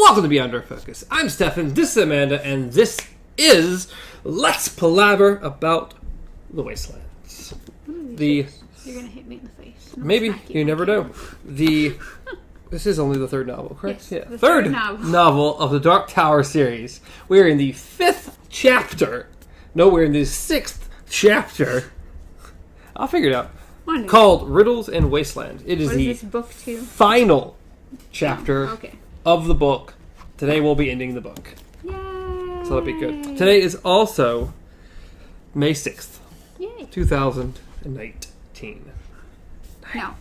Welcome to Beyond Our Focus. I'm Stefan, this is Amanda, and this is Let's Palaver about the Wastelands. You're gonna hit me in the face. Maybe, you never know. This is only the third novel, correct? Yes, yeah. the Third third novel. novel of the Dark Tower series. We're in the 5th chapter. No, we're in the 6th chapter. I'll figure it out. Called Riddles and Wasteland. It is What the is this book to? final chapter Okay. of the book. Today we'll be ending the book. Yay! So that'll be good. Today is also May 6th, Yay! 2019. No,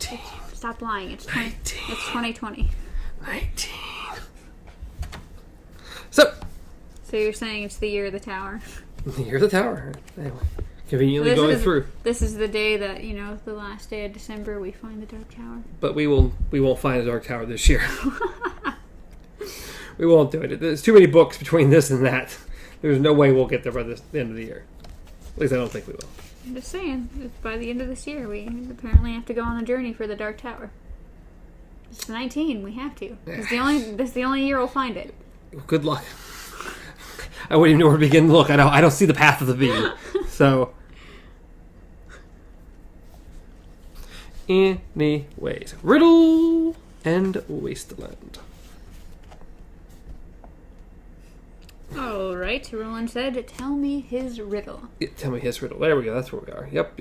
stop lying. It's 2020. 19. So you're saying it's the year of the tower? here's the tower. Anyway, conveniently going through. This is the day that, the last day of December, we find the Dark Tower. But we won't find the Dark Tower this year. We won't do it. There's too many books between this and that. There's no way we'll get there by the end of the year. At least I don't think we will. I'm just saying, by the end of this year, we apparently have to go on a journey for the Dark Tower. It's 19, we have to. That's the only year we'll find it. Good luck. I wouldn't even know where to begin to look. I don't see the path of the beam. So, anyways, Riddle and Wasteland. Alright, Roland said, tell me his riddle. Yeah, tell me his riddle. There we go. That's where we are. Yep.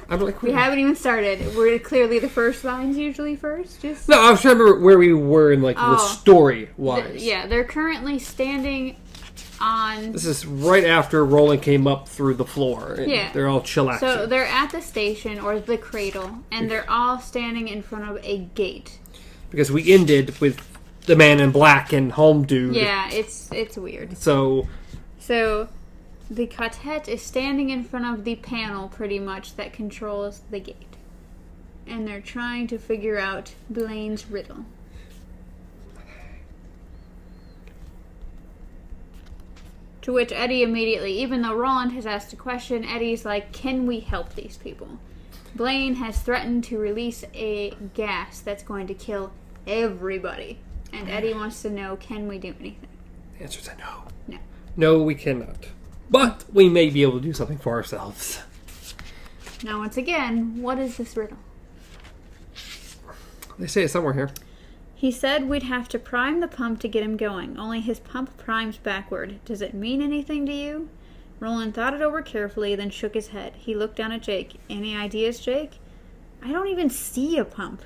I'm like, we haven't even started. We're clearly the first lines usually first. No, I was trying to remember where we were in the story-wise. They're currently standing on... This is right after Roland came up through the floor. Yeah. They're all chillaxing. So they're at the station, or the cradle, and they're all standing in front of a gate. Because we ended with the man in black and home dude. Yeah, it's weird. So the Ka-Tet is standing in front of the panel, pretty much, that controls the gate. And they're trying to figure out Blaine's riddle. To which Eddie immediately, even though Roland has asked a question, Eddie's like, can we help these people? Blaine has threatened to release a gas that's going to kill everybody. And Eddie wants to know, can we do anything? The answer is no. No. No, we cannot. But we may be able to do something for ourselves. Now, once again, what is this riddle? They say it somewhere here. He said we'd have to prime the pump to get him going, only his pump primes backward. Does it mean anything to you? Roland thought it over carefully, then shook his head. He looked down at Jake. Any ideas, Jake? I don't even see a pump.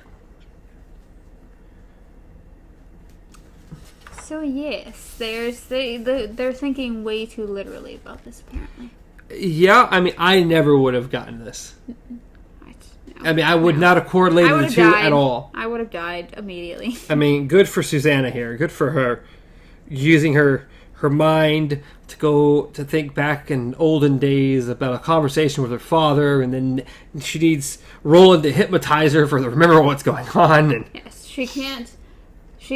So yes, they're thinking way too literally about this, apparently. Yeah, I never would have gotten this. No, I would not have correlated the two at all. I would have died immediately. Good for Susanna here. Good for her. Using her mind to think back in olden days about a conversation with her father, and then she needs Roland to hypnotize her to remember what's going on. And yes, she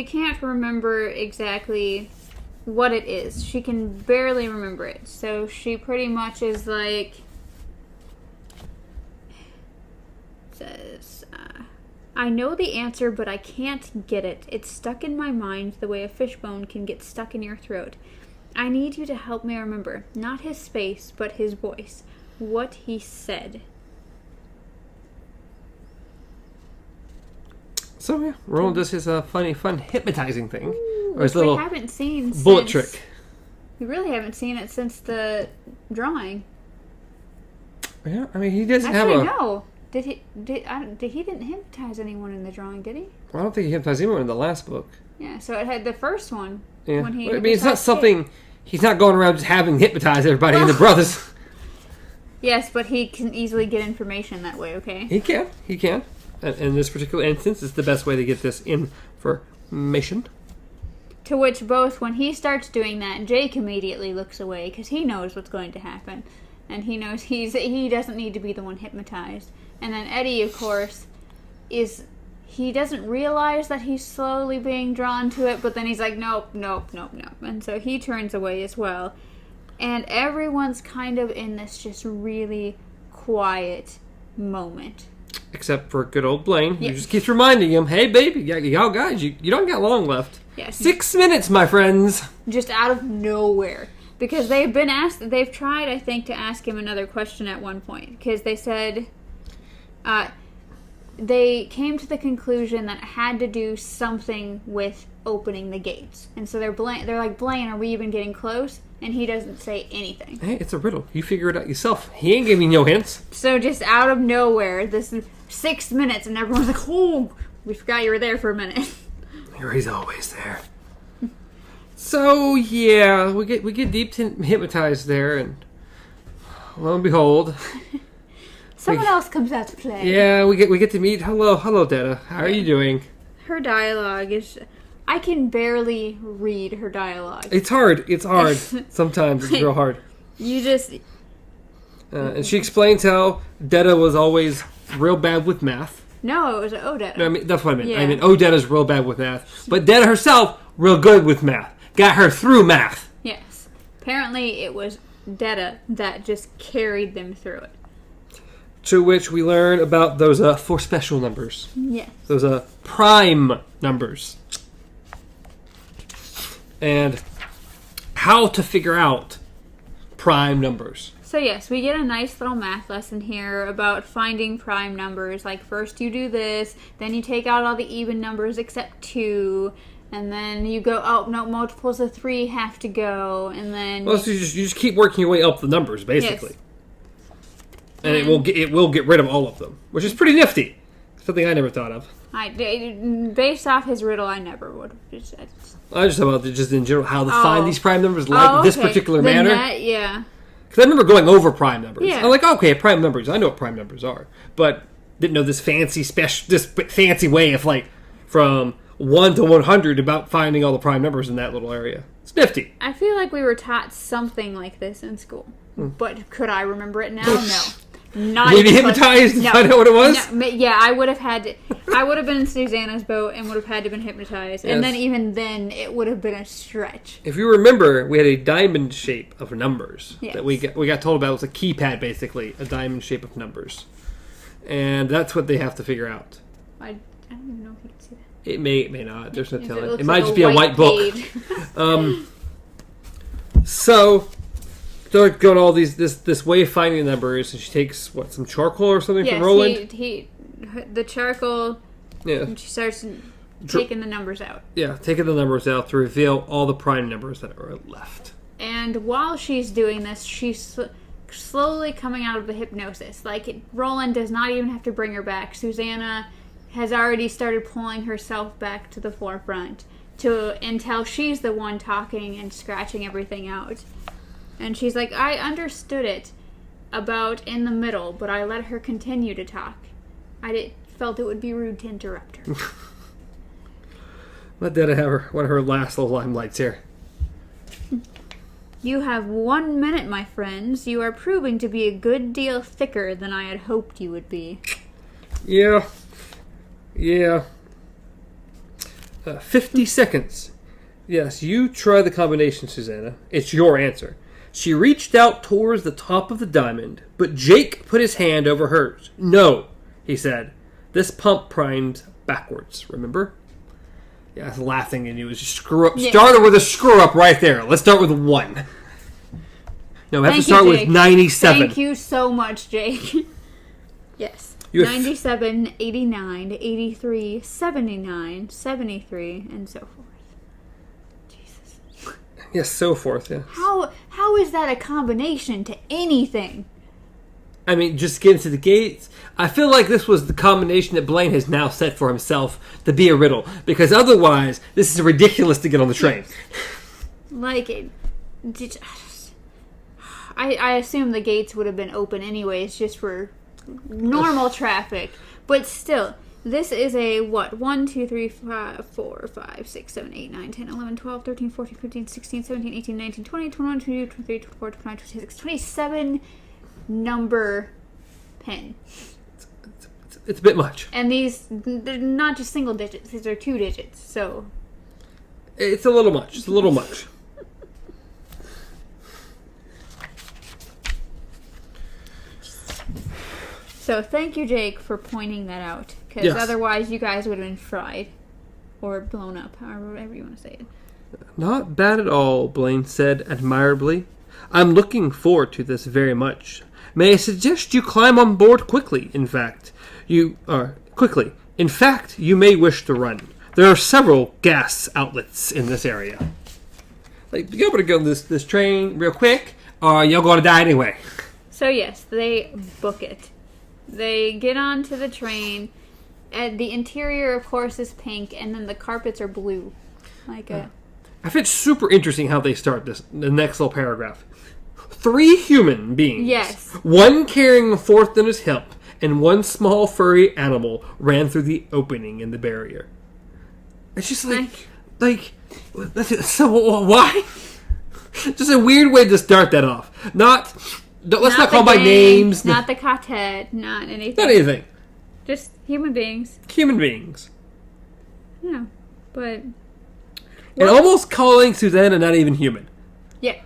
can't remember exactly what it is. She can barely remember it. So she pretty much is like... says, I know the answer, but I can't get it. It's stuck in my mind the way a fishbone can get stuck in your throat. I need you to help me remember. Not his face, but his voice. What he said. So yeah, Roland does his fun hypnotizing thing. Ooh, or his little haven't seen bullet trick. We really haven't seen it since the drawing. Yeah, he doesn't Actually, have a... no. He didn't hypnotize anyone in the drawing, did he? Well, I don't think he hypnotized anyone in the last book. Yeah, so it had the first one. Yeah. When he it's not something... He's not going around just having hypnotize everybody and the brothers. Yes, but he can easily get information that way, okay? He can. In this particular instance, it's the best way to get this information. To which both, when he starts doing that, Jake immediately looks away because he knows what's going to happen. And he knows he doesn't need to be the one hypnotized. And then Eddie, of course, he doesn't realize that he's slowly being drawn to it, but then he's like, nope. And so he turns away as well. And everyone's kind of in this just really quiet moment. Except for good old Blaine, who Yes. just keeps reminding him, hey, baby, y'all guys, you don't got long left. Yes. 6 minutes, my friends. Just out of nowhere. Because they've tried, I think, to ask him another question at one point. Because they said, they came to the conclusion that it had to do something with opening the gates. And so they're like, Blaine, are we even getting close? And he doesn't say anything. Hey, it's a riddle. You figure it out yourself. He ain't giving you no hints. So just out of nowhere, this 6 minutes, and everyone's like, oh, we forgot you were there for a minute. He's always there. So, yeah, we get deep hypnotized there, and lo and behold... Someone else comes out to play. Yeah, we get to meet... Hello, Detta. How are you doing? Her dialogue is... I can barely read her dialogue. It's hard. Sometimes it's real hard. You just... And she explains how Detta was always real bad with math. No, it was Odetta. No, I mean, that's what I meant. Yeah. I mean, Odetta's real bad with math. But Detta herself, real good with math. Got her through math. Yes. Apparently it was Detta that just carried them through it. To which we learn about those 4 special numbers. Yes. Those prime numbers. And how to figure out prime numbers. So yes, we get a nice little math lesson here about finding prime numbers. Like first you do this, then you take out all the even numbers except 2, and then you go, oh no, multiples of 3 have to go, and then... Well, so you just keep working your way up the numbers, basically. Yes. And it will get rid of all of them, which is pretty nifty. Something I never thought of. Based off his riddle, I never would have said. I just about just in general how to find these prime numbers this particular then manner. Yeah. Because I remember going over prime numbers. Yeah. I'm like, okay, prime numbers. I know what prime numbers are, but didn't know this fancy way of like from 1 to 100 about finding all the prime numbers in that little area. It's nifty. I feel like we were taught something like this in school, but could I remember it now? No. Not Maybe hypnotized to find out what it was? No, yeah, I would have been in Susanna's boat and would have had to been hypnotized. Yes. And then even then, it would have been a stretch. If you remember, we had a diamond shape of numbers Yes. that we got told about. It was a keypad, basically, a diamond shape of numbers. And that's what they have to figure out. I don't even know if you can see that. It may not. There's no telling. looks It might like just be a white book. page. So they're going all this way of finding the numbers, and she takes some charcoal or something from Roland. The charcoal. Yeah, And she starts taking the numbers out. yeah, taking the numbers out to reveal all the prime numbers that are left. And while she's doing this, she's slowly coming out of the hypnosis. Like, Roland does not even have to bring her back. Susanna has already started pulling herself back to the forefront until she's the one talking and scratching everything out. And she's like, I understood it about in the middle, but I let her continue to talk. I felt it would be rude to interrupt her. Let Detta have one of her last little limelights here. You have 1 minute, my friends. You are proving to be a good deal thicker than I had hoped you would be. Yeah. 50 seconds. Yes, you try the combination, Susanna. It's your answer. She reached out towards the top of the diamond, but Jake put his hand over hers. No, he said. This pump primed backwards, remember? Yeah, I was laughing and you was just screw up. Yeah. Started with a screw up right there. Let's start with 1. No, we have to start with 97. Thank you so much, Jake. Yes. 97, 89, 83, 79, 73, and so forth. Jesus. Yes, so forth, yeah. How is that a combination to anything? I mean, just getting to the gates. I feel like this was the combination that Blaine has now set for himself to be a riddle. Because otherwise, this is ridiculous to get on the train. I assume the gates would have been open anyways, just for normal traffic. But still, this is a, 1, 2, 3, 4, 5, 6, 7, 8, 9, 10, 11, 12, 13, 14, 15, 16, 17, 18, 19, 20, 21, 22, 23, 24, 25, 26, 27 number pin. It's a bit much. And they're not just single digits, these are 2 digits, so... It's a little much. It's a little much. So thank you, Jake, for pointing that out. Because Yes. otherwise you guys would have been fried. Or blown up, however you want to say it. Not bad at all, Blaine said admirably. I'm looking forward to this very much. May I suggest you climb on board quickly, quickly. In fact, you may wish to run. There are several gas outlets in this area. Like, you able to go on this train real quick, or you're going to die anyway. So yes, they book it. They get onto the train, and the interior, of course, is pink, and then the carpets are blue. I find it super interesting how they start the next little paragraph. 3 human beings. Yes. One carrying a fourth on his hip, and one small furry animal ran through the opening in the barrier. It's just so why? Just a weird way to start that off. Let's not call by names. Not the Ka-Tet, not anything. Not anything. Just human beings. Human beings. Yeah, but... And almost calling Susanna not even human. Yeah.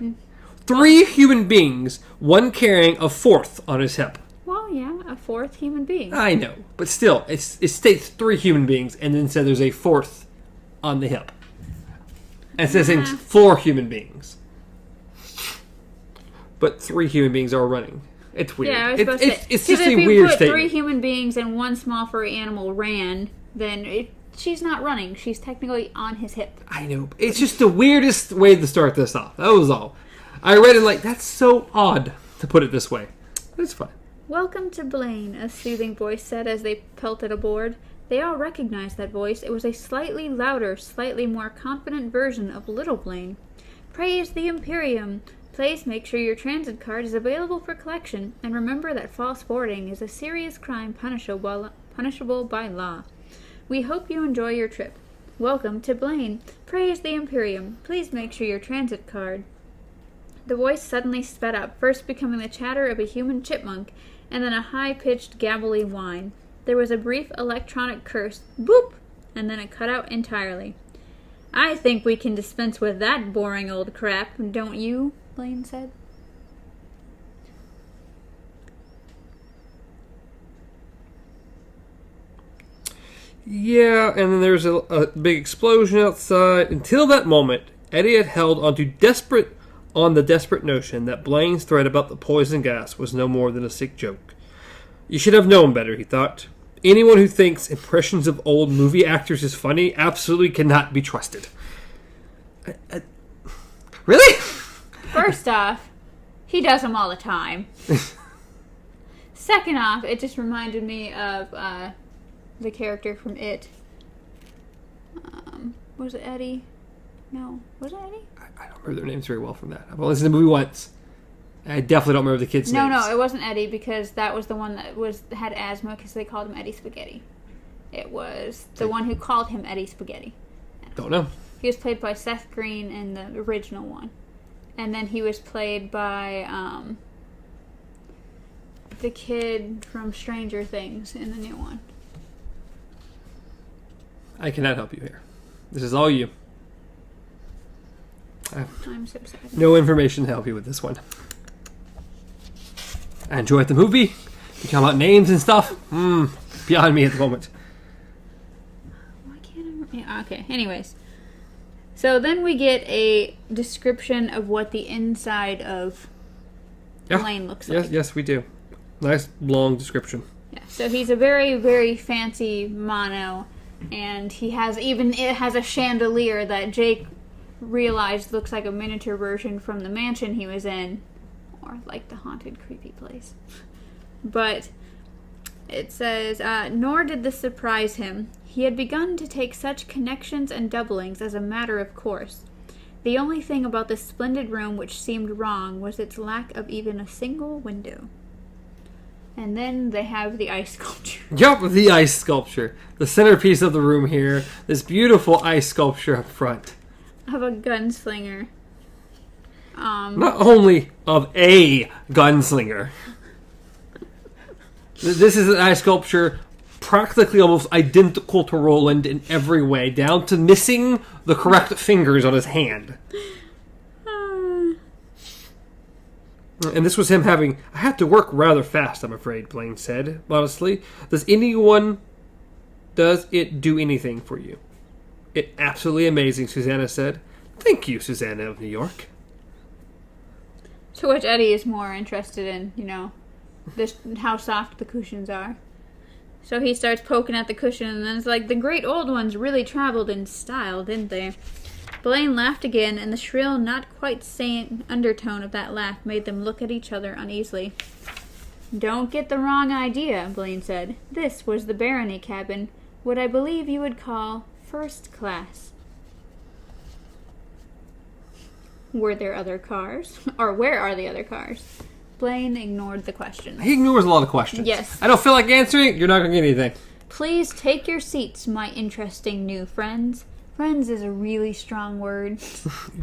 3 human beings, one carrying a fourth on his hip. Well, yeah, a fourth human being. I know, but still, it states 3 human beings, and then says there's a fourth on the hip. And it says 4 human beings. But 3 human beings are running. It's weird. Yeah, I was supposed to say. It's just a if you weird put statement. 3 human beings and one small furry animal ran, then she's not running. She's technically on his hip. I know. It's just the weirdest way to start this off. That was all. I read it that's so odd to put it this way. It's fine. Welcome to Blaine, a soothing voice said as they pelted aboard. They all recognized that voice. It was a slightly louder, slightly more confident version of Little Blaine. Praise the Imperium. Please make sure your transit card is available for collection, and remember that false boarding is a serious crime punishable by law. We hope you enjoy your trip. Welcome to Blaine. Praise the Imperium. Please make sure your transit card. The voice suddenly sped up, first becoming the chatter of a human chipmunk, and then a high-pitched, gabbly whine. There was a brief electronic curse, boop, and then it cut out entirely. I think we can dispense with that boring old crap, don't you? Blaine said. Yeah, and then there's a big explosion outside. Until that moment, Eddie had held on the desperate notion that Blaine's threat about the poison gas was no more than a sick joke. You should have known better, he thought. Anyone who thinks impressions of old movie actors is funny absolutely cannot be trusted. Really? First off, he does them all the time. Second off, it just reminded me of the character from It. Was it Eddie? No. Was it Eddie? I don't remember their names very well from that. I've only seen the movie once. I definitely don't remember the kids' names. No, it wasn't Eddie because that was the one that had asthma because they called him Eddie Spaghetti. It was the one who called him Eddie Spaghetti. Don't know. He was played by Seth Green in the original one. And then he was played by the kid from Stranger Things in the new one. I cannot help you here. This is all you. I'm so sad. No information to help you with this one. I enjoyed the movie. You talk about names and stuff. Beyond me at the moment. Why can't I remember? Yeah, okay, anyways. So then we get a description of what the inside of Blaine looks like. Yes, we do. Nice long description. Yeah, so he's a very, very fancy mono, and it has a chandelier that Jake realized looks like a miniature version from the mansion he was in, or like the haunted, creepy place. But it says, nor did this surprise him. He had begun to take such connections and doublings as a matter of course. The only thing about this splendid room which seemed wrong was its lack of even a single window. And then they have the ice sculpture. Yup, the ice sculpture. The centerpiece of the room here. This beautiful ice sculpture up front. Of a gunslinger. Not only of a gunslinger. This is an ice sculpture practically almost identical to Roland in every way, down to missing the correct fingers on his hand. And this was him having... I had to work rather fast, I'm afraid, Blaine said, modestly. Does it do anything for you? It absolutely amazing, Susanna said. Thank you, Susanna of New York. To which Eddie is more interested in, how soft the cushions are. So he starts poking at the cushion, and then it's like, the great old ones really traveled in style, didn't they? Blaine laughed again, and the shrill, not quite sane undertone of that laugh made them look at each other uneasily. Don't get the wrong idea, Blaine said. This was the barony cabin, what I believe you would call first class. Were there other cars? Or where are the other cars? Blaine ignored the question. He ignores a lot of questions. Yes. I don't feel like answering. You're not going to get anything. Please take your seats, my interesting new friends. Friends is a really strong word.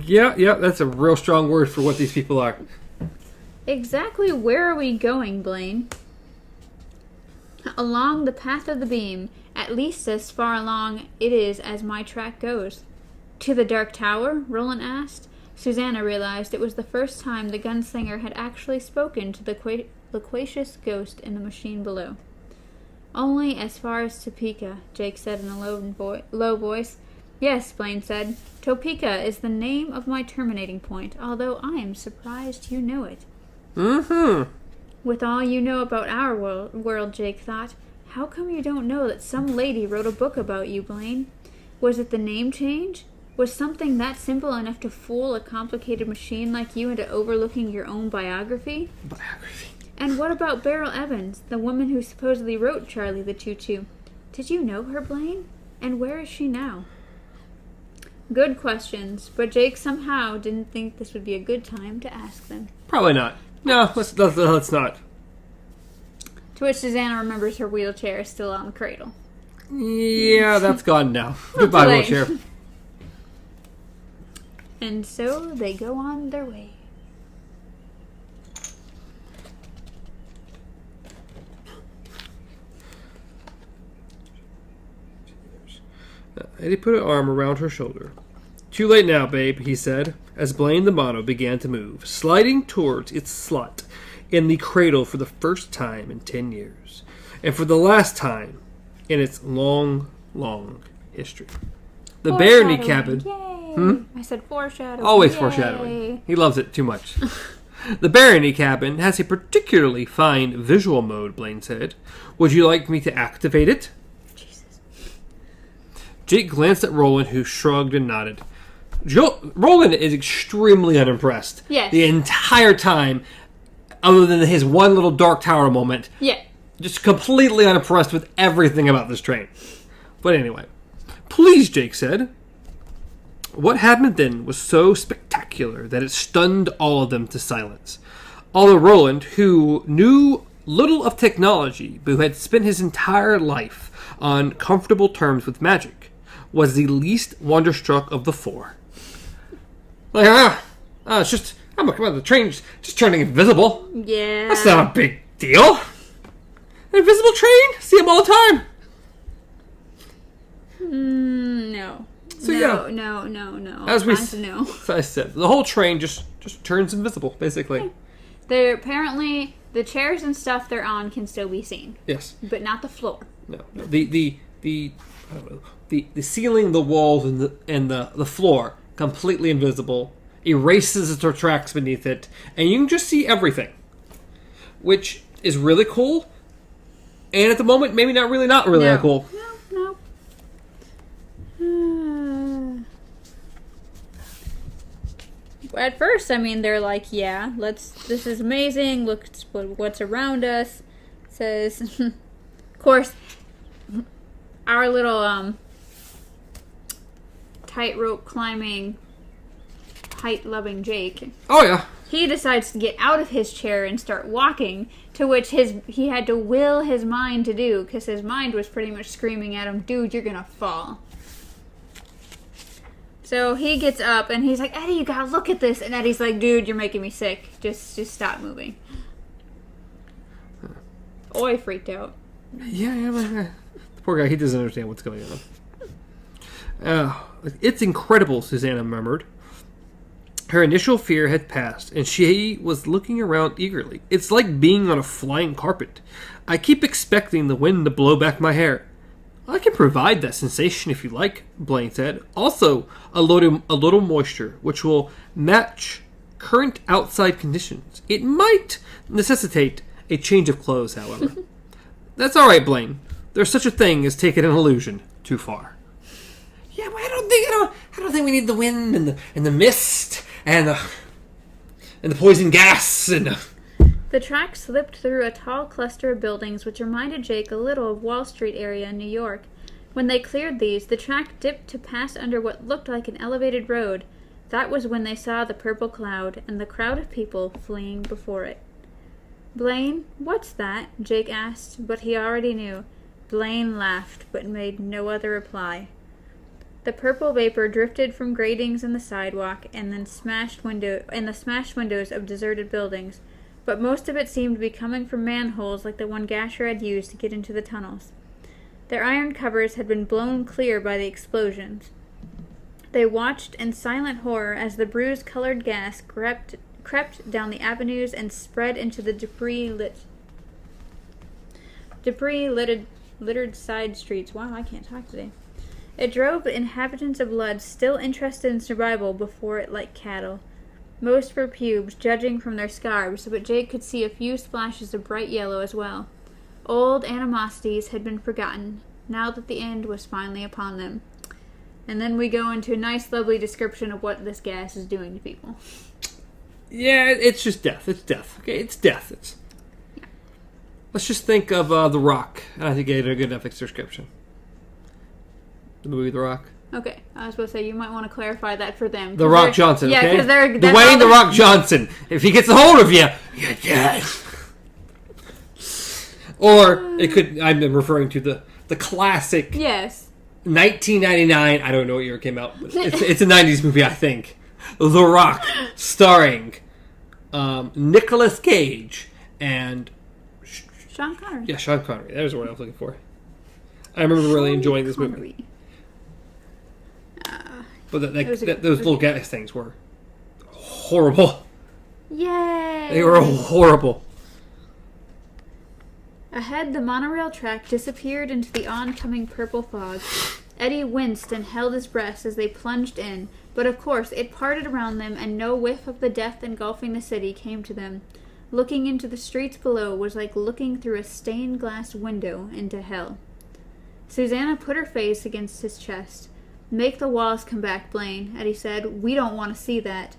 Yeah, that's a real strong word for what these people are. Exactly where are we going, Blaine? Along the path of the beam, at least as far along it is as my track goes. To the Dark Tower? Roland asked. Susanna realized it was the first time the gunslinger had actually spoken to the loquacious ghost in the machine below. Only as far as Topeka, Jake said in a low voice. Yes, Blaine said. Topeka is the name of my terminating point, although I am surprised you know it. Mm-hmm. With all you know about our world, Jake thought, how come you don't know that some lady wrote a book about you, Blaine? Was it the name change? Was something that simple enough to fool a complicated machine like you into overlooking your own biography? And what about Beryl Evans, the woman who supposedly wrote Charlie the Choo-Choo? Did you know her, Blaine? And where is she now? Good questions, but Jake somehow didn't think this would be a good time to ask them. Probably not. No, let's not. To which Susanna remembers her wheelchair is still on the cradle. Yeah, that's gone now. Goodbye, wheelchair. And so they go on their way. Eddie put an arm around her shoulder. Too late now, babe, he said, as Blaine the Mono began to move, sliding towards its slot in the cradle for the first time in 10 years, and for the last time in its long, long history. The barony cabin... Yay! I said foreshadowing. Always Yay. foreshadowing. He loves it too much. The barony cabin has a particularly fine visual mode, Blaine said. Would you like me to activate it? Jesus. Jake glanced at Roland, who shrugged and nodded. Roland is extremely unimpressed. Yes. The entire time, other than his one little Dark Tower moment. Yeah. Just completely unimpressed with everything about this train. But anyway. Please, Jake said. What happened then was so spectacular that it stunned all of them to silence. Although Roland, who knew little of technology, but who had spent his entire life on comfortable terms with magic, was the least wonderstruck of the four. Like, it's just, come on, the train's just turning invisible. Yeah. That's not a big deal. An invisible train? See them all the time. No. So No. As we no. So I said, the whole train just turns invisible, basically. They're apparently the chairs and stuff they're on can still be seen. Yes. But not the floor. No. The I don't know, the ceiling, the walls, and the floor completely invisible, erases its tracks beneath it, and you can just see everything, which is really cool. And at the moment, maybe not really that cool. No. At first, I mean, they're like, yeah, this is amazing, look what's around us. It says, of course, our little, tightrope climbing, height-loving Jake. Oh, yeah. He decides to get out of his chair and start walking, to which he had to will his mind to do, because his mind was pretty much screaming at him, dude, you're gonna fall. So he gets up and he's like, Eddie, you gotta look at this. And Eddie's like, dude, you're making me sick. Just stop moving. Oh, I freaked out. Yeah. The poor guy, he doesn't understand what's going on. It's incredible, Susanna murmured. Her initial fear had passed, and she was looking around eagerly. It's like being on a flying carpet. I keep expecting the wind to blow back my hair. I can provide that sensation if you like, Blaine said. Also, a little moisture, which will match current outside conditions. It might necessitate a change of clothes, however. That's all right, Blaine. There's such a thing as taking an illusion too far. Yeah, but I don't think we need the wind and the mist and the poison gas and. The track slipped through a tall cluster of buildings which reminded Jake a little of Wall Street area in New York. When they cleared these, the track dipped to pass under what looked like an elevated road. That was when they saw the purple cloud and the crowd of people fleeing before it. Blaine, what's that? Jake asked, but he already knew. Blaine laughed, but made no other reply. The purple vapor drifted from gratings in the sidewalk and then the smashed windows of deserted buildings, but most of it seemed to be coming from manholes like the one Gasher had used to get into the tunnels. Their iron covers had been blown clear by the explosions. They watched in silent horror as the bruise-colored gas crept down the avenues and spread into the littered side streets. Wow, I can't talk today. It drove the inhabitants of Lud, still interested in survival, before it like cattle. Most were pubes, judging from their scarves, but Jake could see a few splashes of bright yellow as well. Old animosities had been forgotten, now that the end was finally upon them. And then we go into a nice, lovely description of what this gas is doing to people. Yeah, it's just death. It's death. Okay, it's death. Yeah. Let's just think of The Rock. I think I did a good enough description. The movie The Rock. Okay, I was supposed to say, you might want to clarify that for them. The Rock Johnson, okay? Yeah, because they're... Dwayne The Rock Johnson. If he gets a hold of you, you're dead. Or, it could... I'm referring to the classic... Yes. 1999, I don't know what year it came out, but it's a 90s movie, I think. The Rock, starring Nicolas Cage and... Sean Connery. Yeah, Sean Connery. There's the word I was looking for. I remember really enjoying this movie. But those little gas things were horrible. Yay! They were horrible. Ahead, the monorail track disappeared into the oncoming purple fog. Eddie winced and held his breath as they plunged in, but of course it parted around them and no whiff of the death engulfing the city came to them. Looking into the streets below was like looking through a stained glass window into hell. Susanna put her face against his chest. "Make the walls come back, Blaine," Eddie said. "We don't want to see that."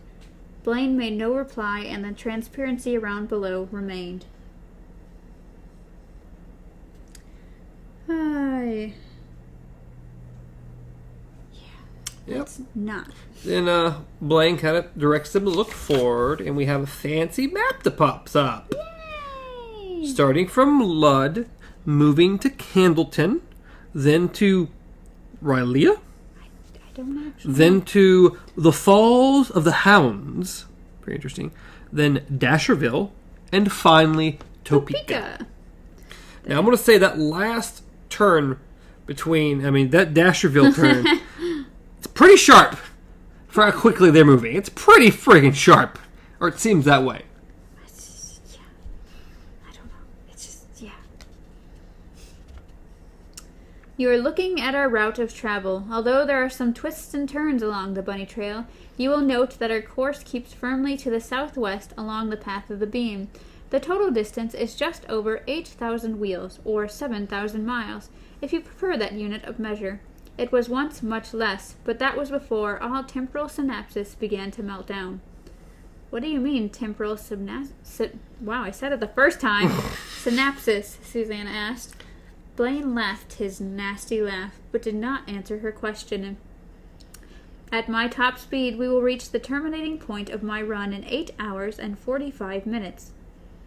Blaine made no reply, and the transparency around below remained. Hi. Yeah. Yep. It's not. Then Blaine kind of directs them to look forward, and we have a fancy map that pops up. Yay! Starting from Lud, moving to Candleton, then to Rylea, Don't actually. then to the Falls of the Hounds, very interesting, then Dasherville, and finally Topeka. Now I'm going to say that last turn that Dasherville turn, it's pretty sharp for how quickly they're moving. It's pretty friggin' sharp, or it seems that way. I don't know. You are looking at our route of travel. Although there are some twists and turns along the bunny trail, you will note that our course keeps firmly to the southwest along the path of the beam. The total distance is just over 8,000 wheels, or 7,000 miles, if you prefer that unit of measure. It was once much less, but that was before all temporal synapses began to melt down. What do you mean, temporal Wow, I said it the first time. Synapses, Susanna asked. Blaine laughed his nasty laugh, but did not answer her question. At my top speed, we will reach the terminating point of my run in 8 hours and 45 minutes.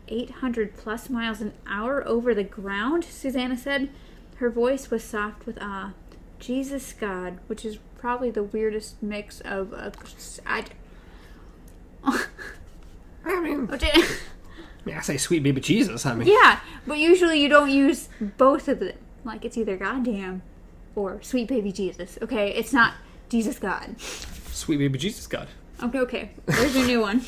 800 plus miles an hour over the ground, Susanna said. Her voice was soft with awe. Jesus God, which is probably the weirdest mix of... I say sweet baby Jesus, Yeah, but usually you don't use both of them. Like, it's either goddamn or sweet baby Jesus, okay? It's not Jesus God. Sweet baby Jesus God. Okay. There's your new one.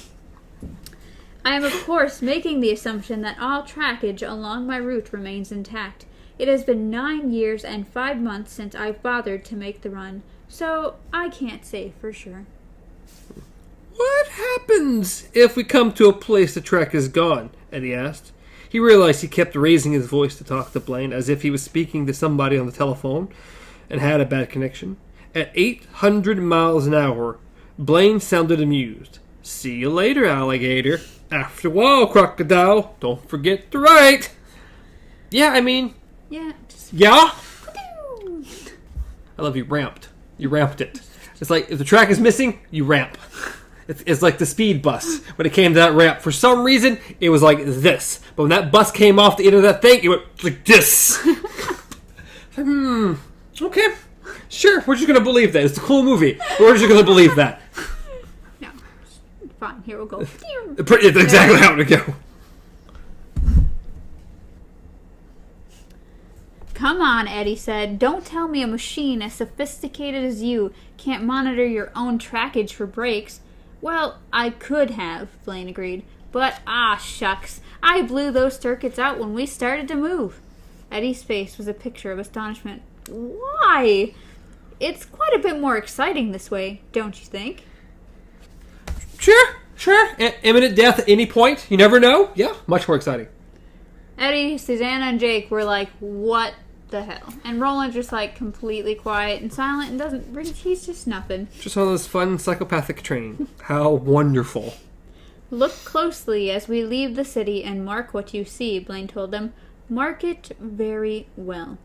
I am, of course, making the assumption that all trackage along my route remains intact. It has been 9 years and 5 months since I've bothered to make the run, so I can't say for sure. What happens if we come to a place the track is gone? Eddie asked. He realized he kept raising his voice to talk to Blaine as if he was speaking to somebody on the telephone and had a bad connection. At 800 miles an hour, Blaine sounded amused. See you later, alligator. After a while, crocodile. Don't forget to write. Yeah, I mean... Yeah. Yeah? I love you ramped. You ramped it. It's like, if the track is missing, you ramp. It's like the speed bus. When it came to that ramp, for some reason, it was like this. But when that bus came off the end of that thing, it went like this. Okay. Sure, we're just going to believe that. It's a cool movie. We're just going to believe that. No. Fine, here we'll go. It's exactly how it would go. Come on, Eddie said. Don't tell me a machine as sophisticated as you can't monitor your own trackage for brakes. Well, I could have, Blaine agreed. But, shucks. I blew those circuits out when we started to move. Eddie's face was a picture of astonishment. Why? It's quite a bit more exciting this way, don't you think? Sure. Imminent death at any point. You never know. Yeah, much more exciting. Eddie, Susanna, and Jake were like, what the hell? And Roland's just like completely quiet and silent and he's just nothing. Just all this fun psychopathic training. How wonderful. Look closely as we leave the city and mark what you see, Blaine told them. Mark it very well.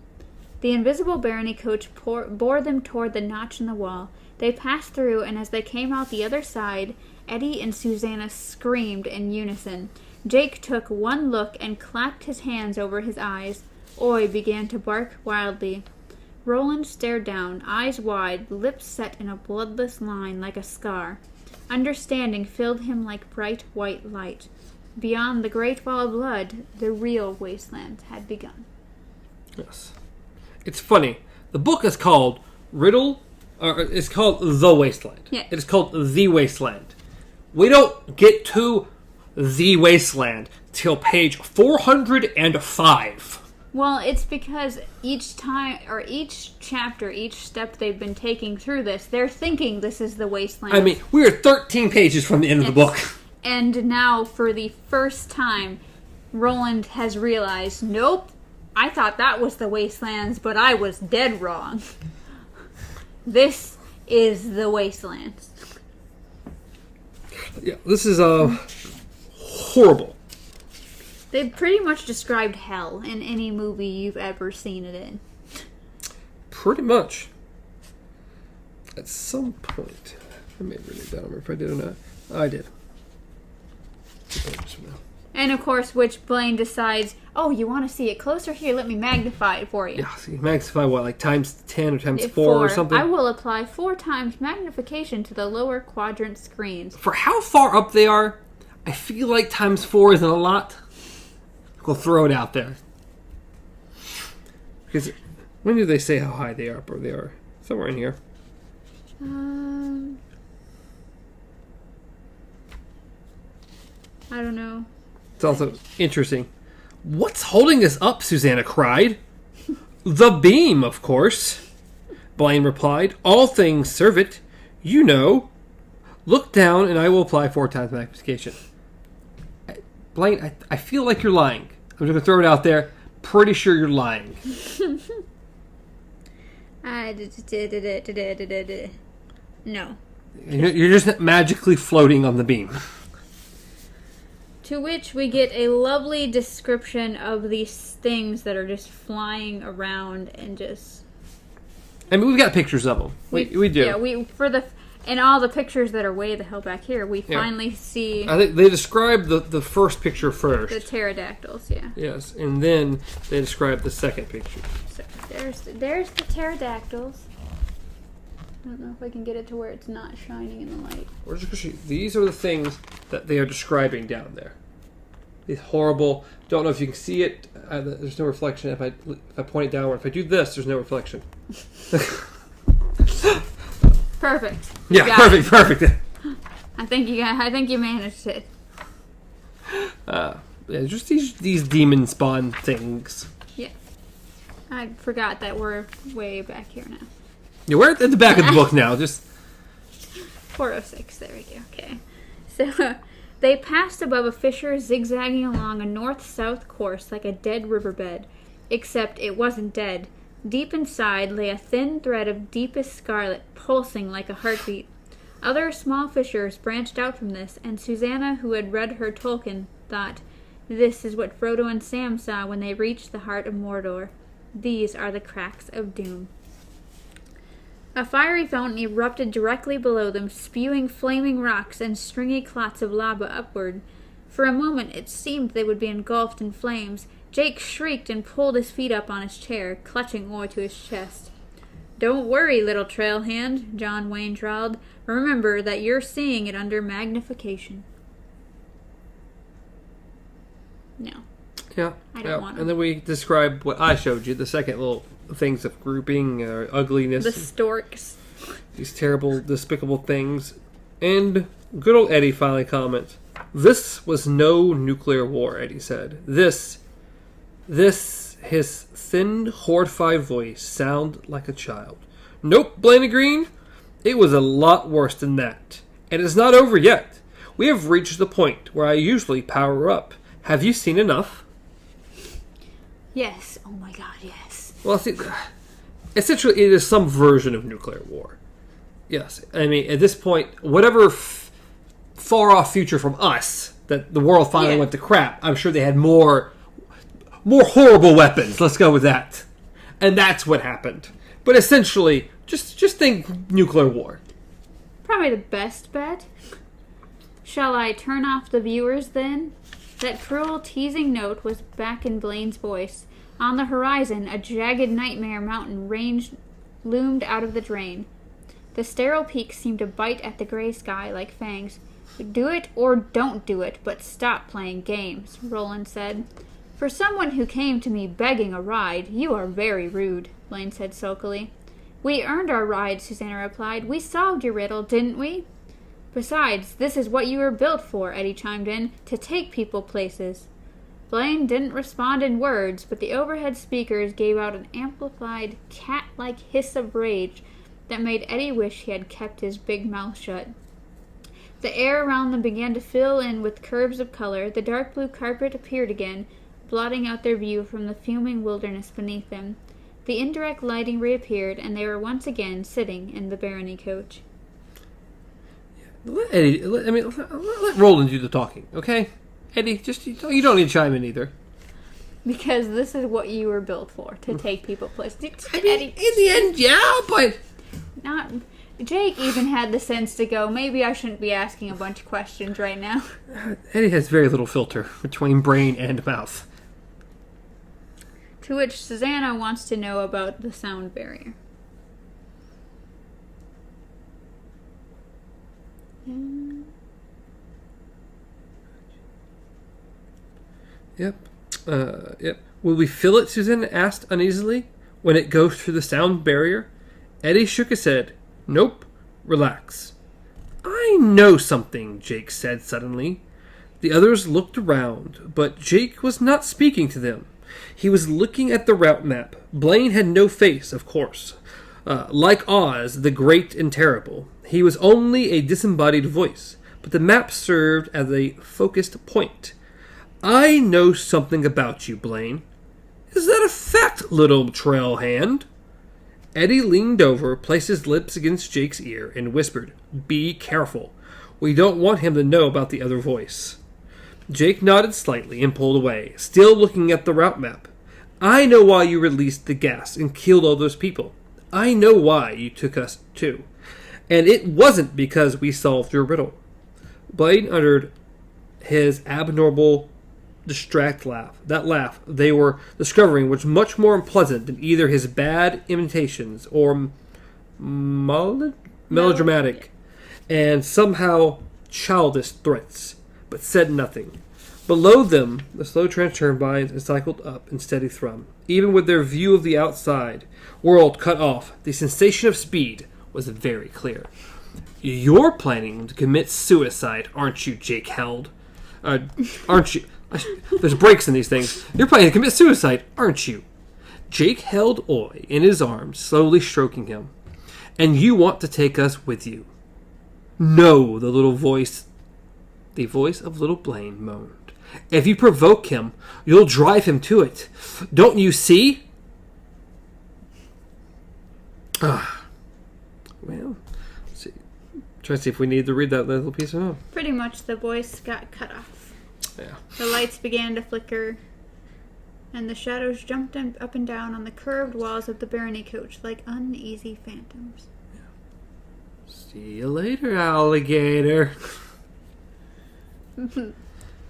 The invisible barony coach bore them toward the notch in the wall. They passed through, and as they came out the other side, Eddie and Susanna screamed in unison. Jake took one look and clapped his hands over his eyes. Oi began to bark wildly. Roland stared down, eyes wide, lips set in a bloodless line like a scar. Understanding filled him like bright white light. Beyond the great wall of blood, the real wasteland had begun. Yes. It's funny. The book is called it's called The Wasteland. Yeah. It is called The Wasteland. We don't get to The Wasteland till page 405. Well, it's because each time, or each chapter, each step they've been taking through this, they're thinking this is the wasteland. I mean, we are 13 pages from the end of the book. And now, for the first time, Roland has realized, nope, I thought that was the wastelands, but I was dead wrong. This is the wastelands. Yeah, this is horrible. They pretty much described hell in any movie you've ever seen it in. Pretty much. At some point. I may really don't remember if I did or not. I did. 2 pages from now. And of course, which Blaine decides, oh, you want to see it closer? Here, let me magnify it for you. Yeah, so you magnify what, like times 10 or times 4 or something? I will apply 4 times magnification to the lower quadrant screens. For how far up they are, I feel like times 4 isn't a lot. We'll throw it out there. Because when do they say how high they are? Or they are somewhere in here. I don't know. It's also interesting. What's holding us up? Susanna cried. The beam, of course. Blaine replied. All things serve it. You know. Look down and I will apply 4 times magnification. Blaine, I feel like you're lying. I'm just going to throw it out there. Pretty sure you're lying. No. You're just magically floating on the beam. To which we get a lovely description of these things that are just flying around and just... I mean, we've got pictures of them. We do. Yeah, in all the pictures that are way the hell back here, we finally see... I think they describe the first picture first. The pterodactyls, yeah. Yes, and then they describe the second picture. So there's the pterodactyls. I don't know if I can get it to where it's not shining in the light. We're just going to show you. These are the things that they are describing down there. These horrible... Don't know if you can see it. There's no reflection. If I point it downward. If I do this, there's no reflection. Perfect. Yeah, perfect. I think you managed it. Just these demon spawn things. Yeah. I forgot that we're way back here now. Yeah, we're at the back of the book now. Just 406. There we go. Okay. So they passed above a fissure zigzagging along a north-south course like a dead riverbed, except it wasn't dead. Deep inside lay a thin thread of deepest scarlet, pulsing like a heartbeat. Other small fissures branched out from this, and Susanna, who had read her Tolkien, thought, "This is what Frodo and Sam saw when they reached the heart of Mordor. These are the cracks of doom." A fiery fountain erupted directly below them, spewing flaming rocks and stringy clots of lava upward. For a moment it seemed they would be engulfed in flames. Jake shrieked and pulled his feet up on his chair, clutching Oi to his chest. "Don't worry, little trailhand," John Wayne drawled. "Remember that you're seeing it under magnification." No. Yeah. I don't want to. And then we describe what I showed you, the second little things of grouping, ugliness. The storks. These terrible, despicable things. And good old Eddie finally comments, "This was no nuclear war," Eddie said. This, his thin, horrified voice sounded like a child. "Nope, Blaney Green. It was a lot worse than that. And it's not over yet. We have reached the point where I usually power up. Have you seen enough?" Yes. Oh my god, yes. Well, see, essentially, it is some version of nuclear war. Yes. I mean, at this point, whatever far-off future from us that the world finally went to crap, I'm sure they had more horrible weapons. Let's go with that. And that's what happened. But essentially, just think nuclear war. Probably the best bet. Shall I turn off the viewers then? That cruel, teasing note was back in Blaine's voice. On the horizon, a jagged nightmare mountain loomed out of the drain. The sterile peaks seemed to bite at the gray sky like fangs. "Do it or don't do it, but stop playing games," Roland said. "For someone who came to me begging a ride, you are very rude," Blaine said sulkily. "We earned our ride," Susanna replied. "We solved your riddle, didn't we?" "Besides, this is what you were built for," Eddie chimed in, "to take people places." Blaine didn't respond in words, but the overhead speakers gave out an amplified, cat-like hiss of rage that made Eddie wish he had kept his big mouth shut. The air around them began to fill in with curves of color. The dark blue carpet appeared again, blotting out their view from the fuming wilderness beneath them. The indirect lighting reappeared, and they were once again sitting in the barony coach. Let Roland do the talking, okay? Eddie, you don't need to chime in either. Because this is what you were built for, to take people places. Eddie, in the end, yeah, but... Jake even had the sense to go, maybe I shouldn't be asking a bunch of questions right now. Eddie has very little filter between brain and mouth. To which Susanna wants to know about the sound barrier. Yep. Will we feel it, Susanna asked uneasily, when it goes through the sound barrier? Eddie shook his head. Nope. Relax. I know something, Jake said suddenly. The others looked around, but Jake was not speaking to them. He was looking at the route map. Blaine had no face, of course. Like Oz, the great and terrible, he was only a disembodied voice, but the map served as a focused point. I know something about you, Blaine. Is that a fact, little trail hand? Eddie leaned over, placed his lips against Jake's ear, and whispered, Be careful. We don't want him to know about the other voice. Jake nodded slightly and pulled away, still looking at the route map. I know why you released the gas and killed all those people. I know why you took us too. And it wasn't because we solved your riddle. Blaine uttered his abnormal, distract laugh. That laugh they were discovering was much more unpleasant than either his bad imitations or melodramatic and somehow childish threats, but said nothing. Below them, the slow trans turbines cycled up in steady thrum. Even with their view of the outside world cut off, the sensation of speed was very clear. You're planning to commit suicide, aren't you, Jake Held? Aren't you? There's breaks in these things. You're planning to commit suicide, aren't you? Jake held Oi in his arms, slowly stroking him. And you want to take us with you. No, the voice of little Blaine moaned. If you provoke him, you'll drive him to it. Don't you see? Well, let's see. Try to see if we need to read that little piece of it. Pretty much the voice got cut off. Yeah. The lights began to flicker, and the shadows jumped up and down on the curved walls of the barony coach like uneasy phantoms. See you later, alligator.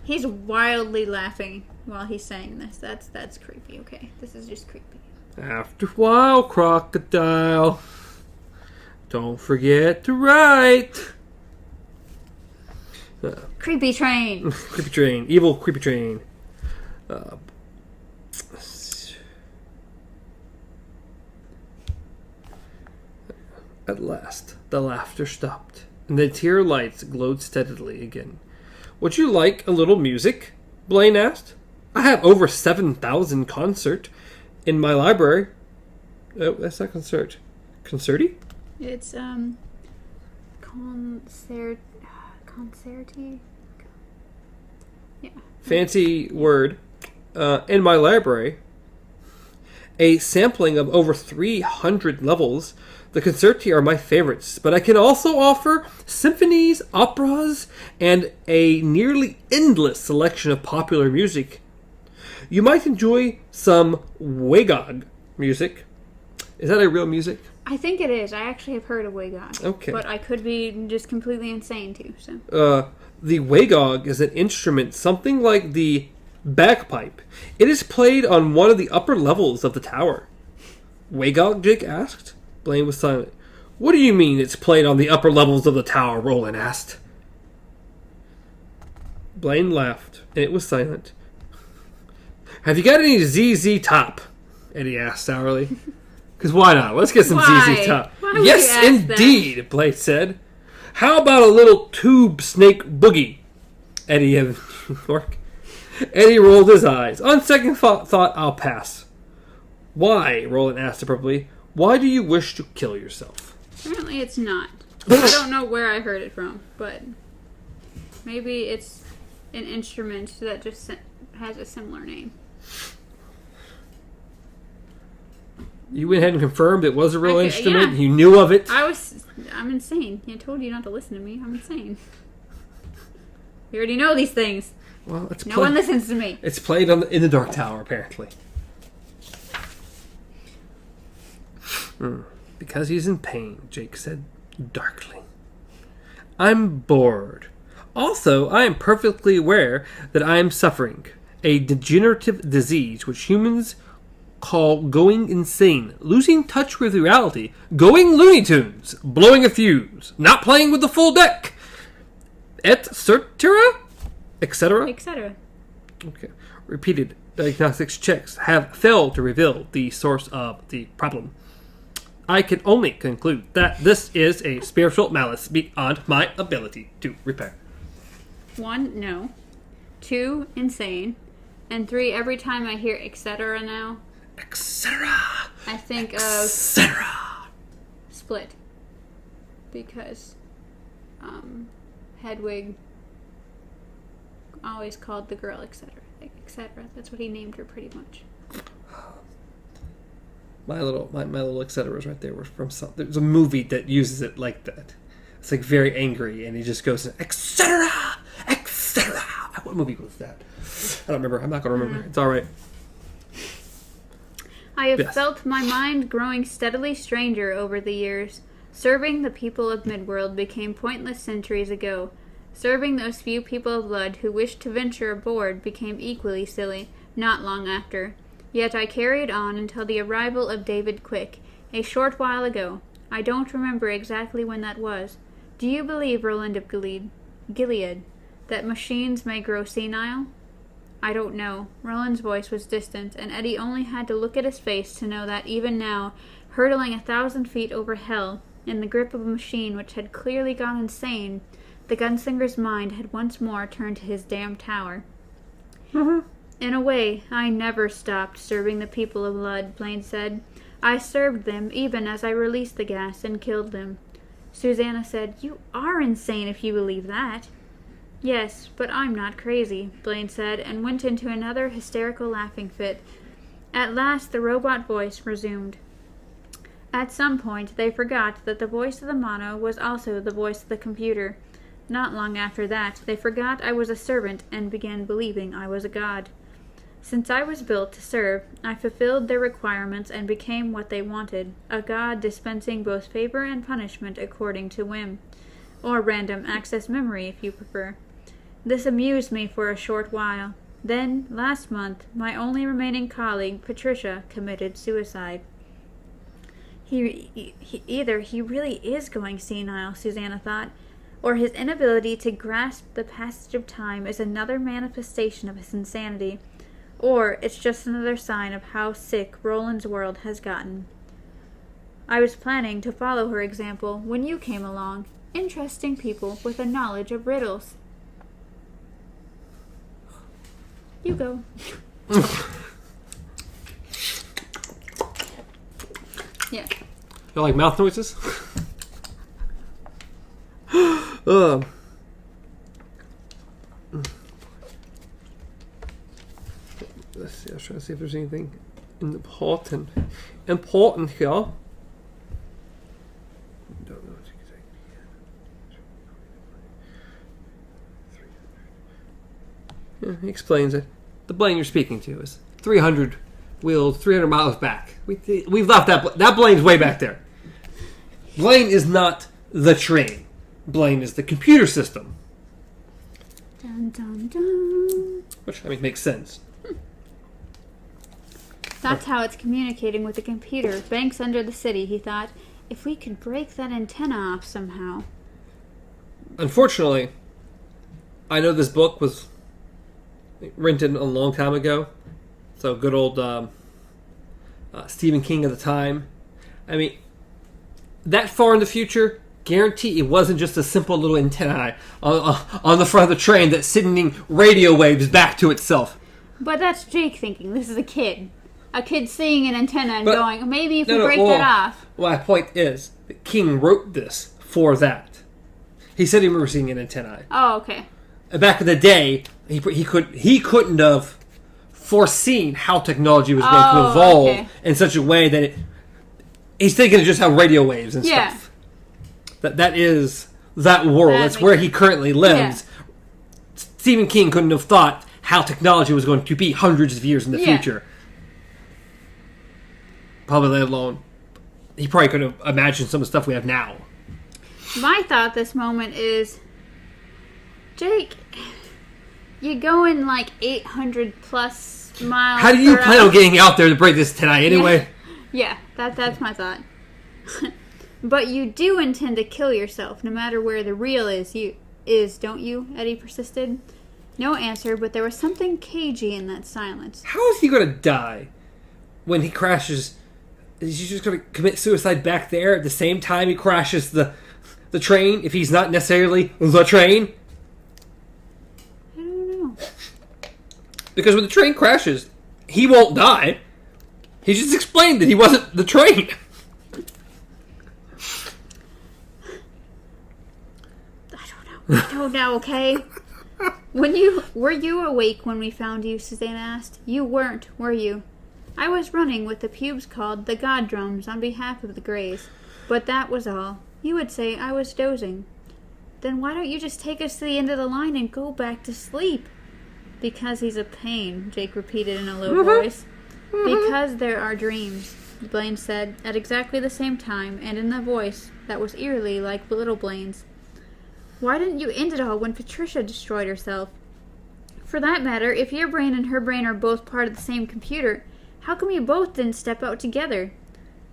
He's wildly laughing while he's saying this. That's creepy, okay? This is just creepy. After a while, crocodile. Don't forget to write. Creepy train. Creepy train. Evil creepy train. At last, the laughter stopped, and the tear lights glowed steadily again. Would you like a little music? Blaine asked. I have over 7,000 concert in my library. Oh, that's not concert. Concerti? It's, concerti? Yeah. Fancy word. In my library. A sampling of over 300 levels. The concerti are my favorites, but I can also offer symphonies, operas, and a nearly endless selection of popular music. You might enjoy some Wagog music. Is that a real music? I think it is. I actually have heard of Wagog. Okay. But I could be just completely insane too, so. The Wagog is an instrument, something like the bagpipe. It is played on one of the upper levels of the tower. Wagog? Jake asked. Blaine was silent. What do you mean it's played on the upper levels of the tower? Roland asked. Blaine laughed, and it was silent. Have you got any ZZ Top? Eddie asked sourly. Because why not? Let's get some ZZ Top. Why would Yes, you ask indeed, that? Blaine said. How about a little tube snake boogie? Eddie of New York. Eddie rolled his eyes. On second thought, I'll pass. Why? Roland asked abruptly. Why do you wish to kill yourself? Apparently it's not. I don't know where I heard it from, but maybe it's an instrument that just has a similar name. You went ahead and confirmed it was a real instrument? Yeah. You knew of it? I'm insane. I told you not to listen to me. I'm insane. You already know these things. Well, No one listens to me. It's played in the Dark Tower, apparently. Because he's in pain, Jake said darkly. I'm bored. Also, I am perfectly aware that I am suffering a degenerative disease which humans call going insane, losing touch with reality, going Looney Tunes, blowing a fuse, not playing with the full deck, etc., etc. Etc. Okay. Repeated diagnostics checks have failed to reveal the source of the problem. I can only conclude that this is a spiritual malice beyond my ability to repair. 1, no. 2, insane. And 3, every time I hear etc. now, Etc. I think Etc. of Split. Because Hedwig always called the girl etc. Etc. That's what he named her pretty much. My little etc. is right there. Was from there's a movie that uses it like that. It's like very angry, and he just goes etc. etc. What movie was that? I don't remember. I'm not gonna remember. It's all right. I have felt my mind growing steadily stranger over the years. Serving the people of Midworld became pointless centuries ago. Serving those few people of blood who wished to venture aboard became equally silly, not long after. Yet I carried on until the arrival of David Quick, a short while ago. I don't remember exactly when that was. Do you believe, Roland of Gilead, that machines may grow senile? I don't know. Roland's voice was distant, and Eddie only had to look at his face to know that even now, hurtling 1,000 feet over hell, in the grip of a machine which had clearly gone insane, the gunslinger's mind had once more turned to his damned tower. In a way, I never stopped serving the people of Lud, Blaine said. I served them even as I released the gas and killed them. Susanna said, You are insane if you believe that. Yes, but I'm not crazy, Blaine said, and went into another hysterical laughing fit. At last the robot voice resumed. At some point they forgot that the voice of the mono was also the voice of the computer. Not long after that, they forgot I was a servant and began believing I was a god. Since I was built to serve, I fulfilled their requirements and became what they wanted, a god dispensing both favor and punishment according to whim, or random access memory if you prefer. This amused me for a short while. Then, last month, my only remaining colleague, Patricia, committed suicide. Either he really is going senile, Susanna thought, or his inability to grasp the passage of time is another manifestation of his insanity, or it's just another sign of how sick Roland's world has gotten. I was planning to follow her example when you came along, interesting people with a knowledge of riddles. You go. Yeah. You like mouth noises? Let's see. I was trying to see if there's anything important here. Don't know what you can say. Yeah, he explains it. The Blaine you're speaking to is 300 wheels, 300 miles back. We've left that Blaine's way back there. Blaine is not the train. Blaine is the computer system. Dun, dun, dun. Which, I mean, makes sense. That's how it's communicating with the computer. Banks under the city, he thought. If we could break that antenna off somehow. Unfortunately, I know this book was written a long time ago. So good old Stephen King at the time. I mean, that far in the future, guarantee it wasn't just a simple little antenna on the front of the train that's sending radio waves back to itself. But that's Jake thinking. This is a kid. A kid seeing an antenna and going, maybe if we break that off. Well, my point is that King wrote this for that. He said he remember seeing an antenna. Oh, okay. Back in the day, he couldn't have foreseen how technology was going to evolve in such a way that he's thinking of just how radio waves and stuff. That is that world. That's where he currently lives. Yeah. Stephen King couldn't have thought how technology was going to be hundreds of years in the future. Probably let alone, he probably could have imagined some of the stuff we have now. My thought this moment is, Jake, you're going like 800 plus miles. How do you plan on getting out there to break this tonight anyway? Yeah, that's my thought. But you do intend to kill yourself, no matter where the real is, don't you? Eddie persisted. No answer, but there was something cagey in that silence. How is he going to die when he crashes? Is he just going to commit suicide back there at the same time he crashes the train, if he's not necessarily the train? I don't know. Because when the train crashes, he won't die. He just explained that he wasn't the train. I don't know, okay? Were you awake when we found you, Susanna asked. You weren't, were you? I was running with the pubes called the God Drums on behalf of the Greys. But that was all. You would say I was dozing. Then why don't you just take us to the end of the line and go back to sleep? Because he's a pain, Jake repeated in a low voice. Because there are dreams, Blaine said, at exactly the same time, and in a voice that was eerily like little Blaine's. Why didn't you end it all when Patricia destroyed herself? For that matter, if your brain and her brain are both part of the same computer, how come you both didn't step out together?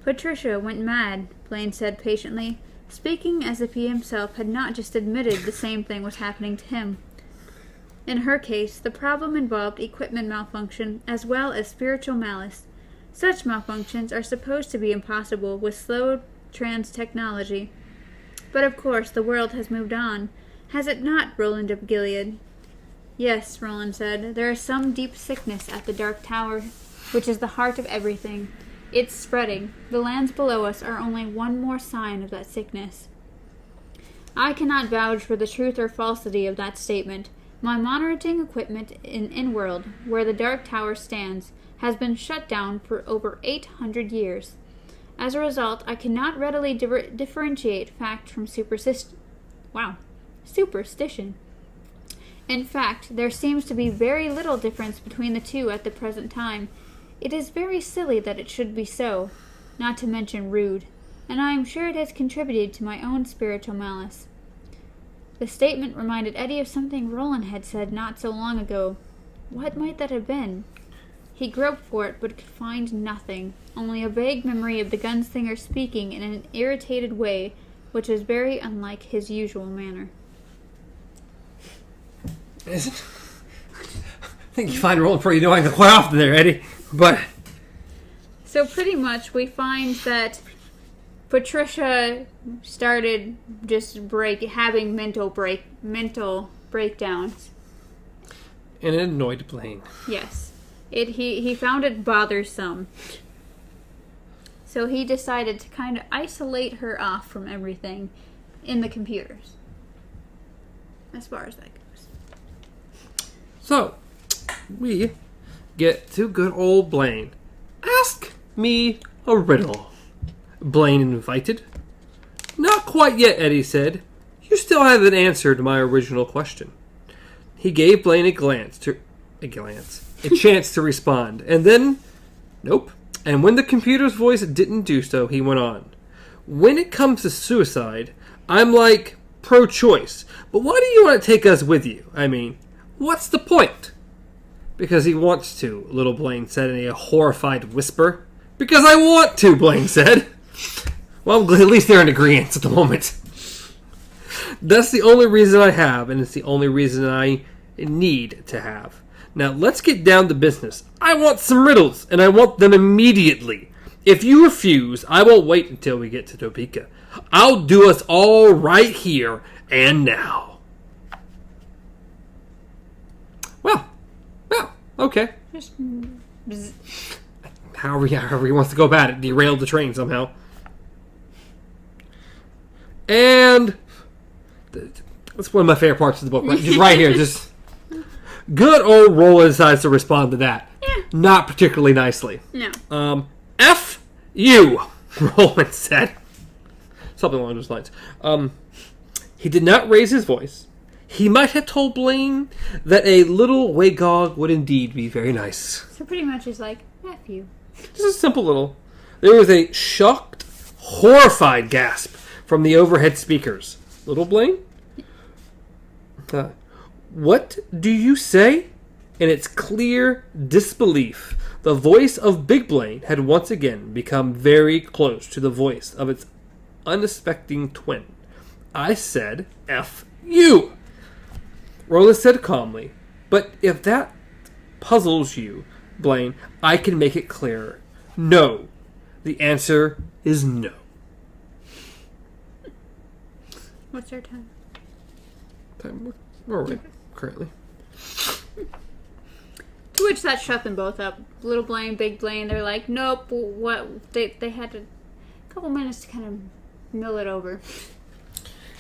Patricia went mad, Blaine said patiently, speaking as if he himself had not just admitted the same thing was happening to him. In her case, the problem involved equipment malfunction as well as spiritual malice. Such malfunctions are supposed to be impossible with slow trans-technology. But of course, the world has moved on. Has it not, Roland of Gilead? Yes, Roland said. There is some deep sickness at the Dark Tower, which is the heart of everything. It's spreading. The lands below us are only one more sign of that sickness. I cannot vouch for the truth or falsity of that statement. My monitoring equipment in world, where the Dark Tower stands, has been shut down for over 800 years. As a result, I cannot readily differentiate fact from superstition. In fact, there seems to be very little difference between the two at the present time. It is very silly that it should be so, not to mention rude, and I am sure it has contributed to my own spiritual malice. The statement reminded Eddie of something Roland had said not so long ago. What might that have been? He groped for it, but could find nothing, only a vague memory of the gunslinger speaking in an irritated way, which was very unlike his usual manner. I think you find Roland pretty annoying quite often there, Eddie. But so pretty much we find that Patricia started just having mental breakdowns. And it annoyed Blaine. Yes. He found it bothersome. So he decided to kind of isolate her off from everything in the computers. As far as that goes. So, we get to good old Blaine. Ask me a riddle. Blaine invited. Not quite yet, Eddie said. You still haven't answered my original question. He gave Blaine a chance to respond, and then, nope. And when the computer's voice didn't do so, he went on. When it comes to suicide, I'm like pro-choice, but why do you want to take us with you? I mean, what's the point? Because he wants to, little Blaine said in a horrified whisper. Because I want to, Blaine said. Well, at least they're in agreement at the moment. That's the only reason I have, and it's the only reason I need to have. Now, let's get down to business. I want some riddles, and I want them immediately. If you refuse, I won't wait until we get to Topeka. I'll do us all right here and now. Well, okay. Just However he wants to go about it. Derailed the train somehow. And that's one of my favorite parts of the book. Right, just right here. Just good old Roland decides to respond to that. Yeah. Not particularly nicely. No. F you, Roland said. Something along those lines. He did not raise his voice. He might have told Blaine that a little Wagog would indeed be very nice. So pretty much it's like, F you. Just a simple little. There was a shocked, horrified gasp from the overhead speakers. Little Blaine? What do you say? In its clear disbelief, the voice of Big Blaine had once again become very close to the voice of its unsuspecting twin. I said, F you. Roland said calmly, but if that puzzles you, Blaine, I can make it clearer. No. The answer is no. What's our time? We're right, currently. To which that shut them both up. Little Blaine, Big Blaine, they're like, nope, what? They had a couple minutes to kind of mill it over.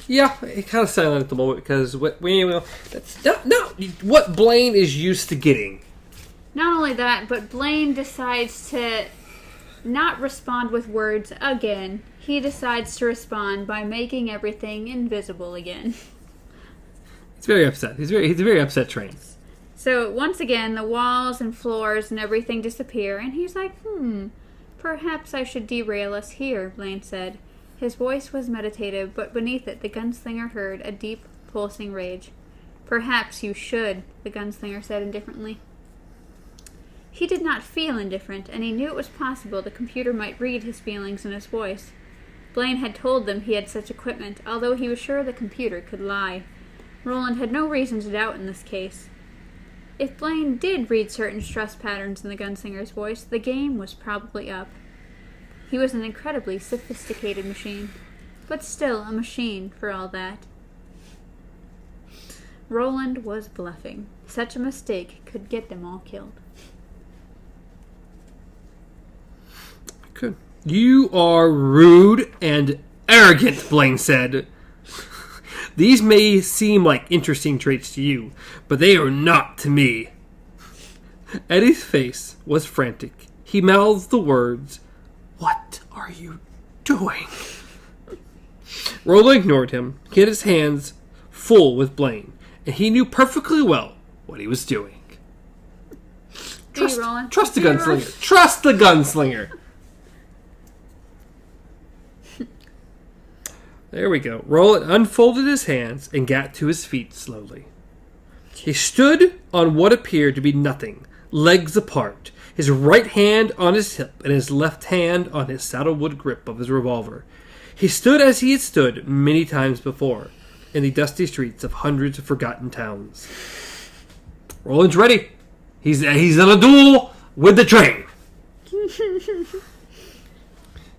Yeah, it kind of silent at the moment because that's not what Blaine is used to getting. Not only that, but Blaine decides to not respond with words again. He decides to respond by making everything invisible again. He's very upset. He's a very upset train. So once again, the walls and floors and everything disappear, and he's like, perhaps I should derail us here, Blaine said. His voice was meditative, but beneath it the gunslinger heard a deep, pulsing rage. Perhaps you should, the gunslinger said indifferently. He did not feel indifferent, and he knew it was possible the computer might read his feelings in his voice. Blaine had told them he had such equipment, although he was sure the computer could lie. Roland had no reason to doubt in this case. If Blaine did read certain stress patterns in the gunslinger's voice, the game was probably up. He was an incredibly sophisticated machine, but still a machine for all that. Roland was bluffing. Such a mistake could get them all killed. Good. You are rude and arrogant, Blaine said. These may seem like interesting traits to you, but they are not to me. Eddie's face was frantic. He mouthed the words, "What are you doing?" Roland ignored him. He had his hands full with Blaine, and he knew perfectly well what he was doing. Trust the gunslinger. Trust the gunslinger. There we go. Roland unfolded his hands and got to his feet slowly. He stood on what appeared to be nothing, legs apart, his right hand on his hip and his left hand on his saddlewood grip of his revolver. He stood as he had stood many times before, in the dusty streets of hundreds of forgotten towns. Roland's ready. He's in a duel with the train.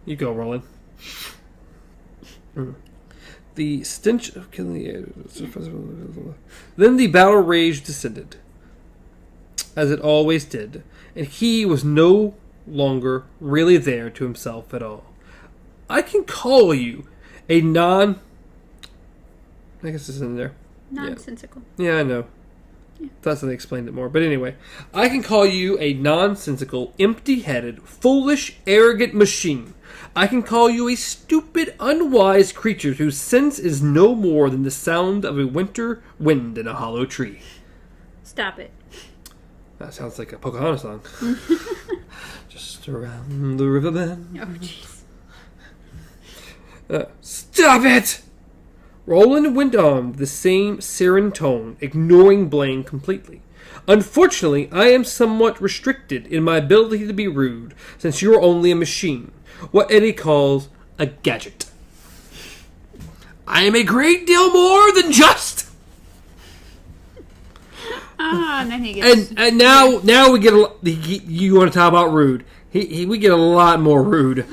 You go, Roland. The stench of killing the air. Then the battle rage descended, as it always did, and he was no longer really there to himself at all. I can call you a I guess it's in there. Nonsensical. Yeah, I know. Yeah. Thought something explained it more. But anyway, I can call you a nonsensical, empty-headed, foolish, arrogant machine. I can call you a stupid, unwise creature whose sense is no more than the sound of a winter wind in a hollow tree. Stop it. That sounds like a Pocahontas song. Just around the river bend. Oh, jeez. Stop it! Roland went on with the same sarin tone, ignoring Blaine completely. Unfortunately, I am somewhat restricted in my ability to be rude, since you are only a machine. What Eddie calls a gadget. I am a great deal more than just. And then he gets. And now we get you want to talk about rude? We get a lot more rude.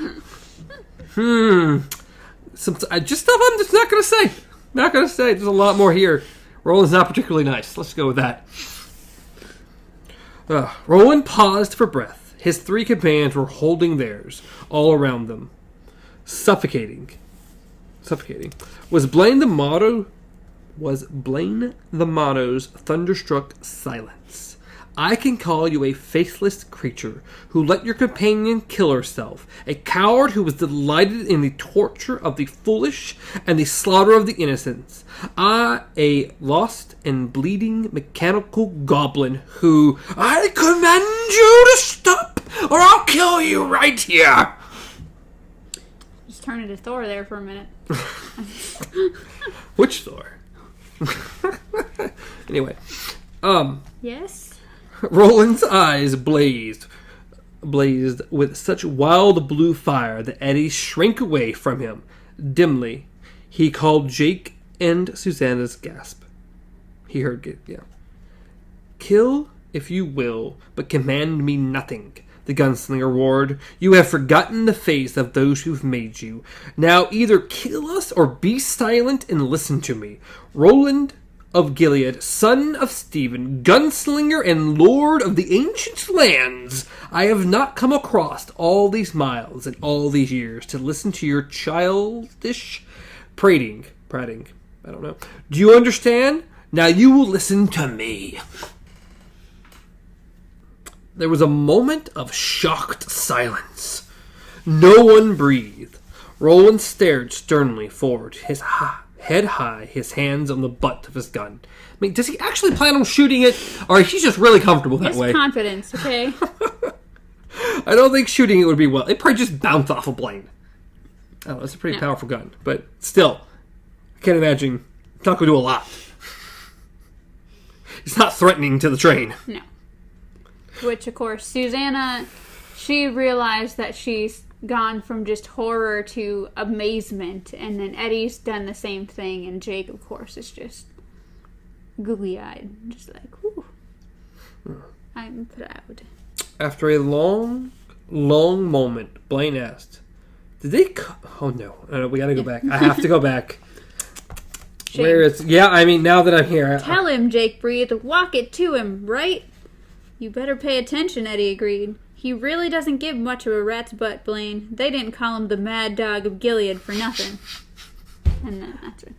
Just stuff I'm just not gonna say. Not gonna say. There's a lot more here. Roland's not particularly nice. Let's go with that. Roland paused for breath. His three companions were holding theirs, all around them. Suffocating. Was Blaine the motto's thunderstruck silence. I can call you a faithless creature who let your companion kill herself, a coward who was delighted in the torture of the foolish and the slaughter of the innocents. A lost and bleeding mechanical goblin who... I command you to stop, or I'll kill you right here! Just turn into Thor there for a minute. Which Thor? Anyway. Yes? Roland's eyes blazed with such wild blue fire that Eddie shrank away from him. Dimly, he called Jake and Susanna's gasp. He heard it, yeah. Kill if you will, but command me nothing, the gunslinger roared. You have forgotten the face of those who've made you. Now either kill us or be silent and listen to me. Roland of Gilead, son of Stephen, gunslinger and lord of the ancient lands. I have not come across all these miles and all these years to listen to your childish prating. I don't know. Do you understand? Now you will listen to me. There was a moment of shocked silence. No one breathed. Roland stared sternly forward, his head high, his hands on the butt of his gun. I mean, does he actually plan on shooting it, or is he just really comfortable that way? His confidence, okay? I don't think shooting it would be well. It'd probably just bounce off a Blaine. I don't know, it's a pretty powerful gun, but still, I can't imagine. It's not going to do a lot. It's not threatening to the train. No. Which, of course, Susanna, she realized that she's gone from just horror to amazement, and then Eddie's done the same thing, and Jake, of course, is just googly-eyed, just like, whew, I'm proud. After a long moment, Blaine asked, Did they... Oh, no. We gotta go back. I have to go back. Shame. Where is... Yeah, I mean, now that I'm here... Tell him, Jake breathed. Walk it to him, right? You better pay attention, Eddie agreed. He really doesn't give much of a rat's butt, Blaine. They didn't call him the Mad Dog of Gilead for nothing. And that's it.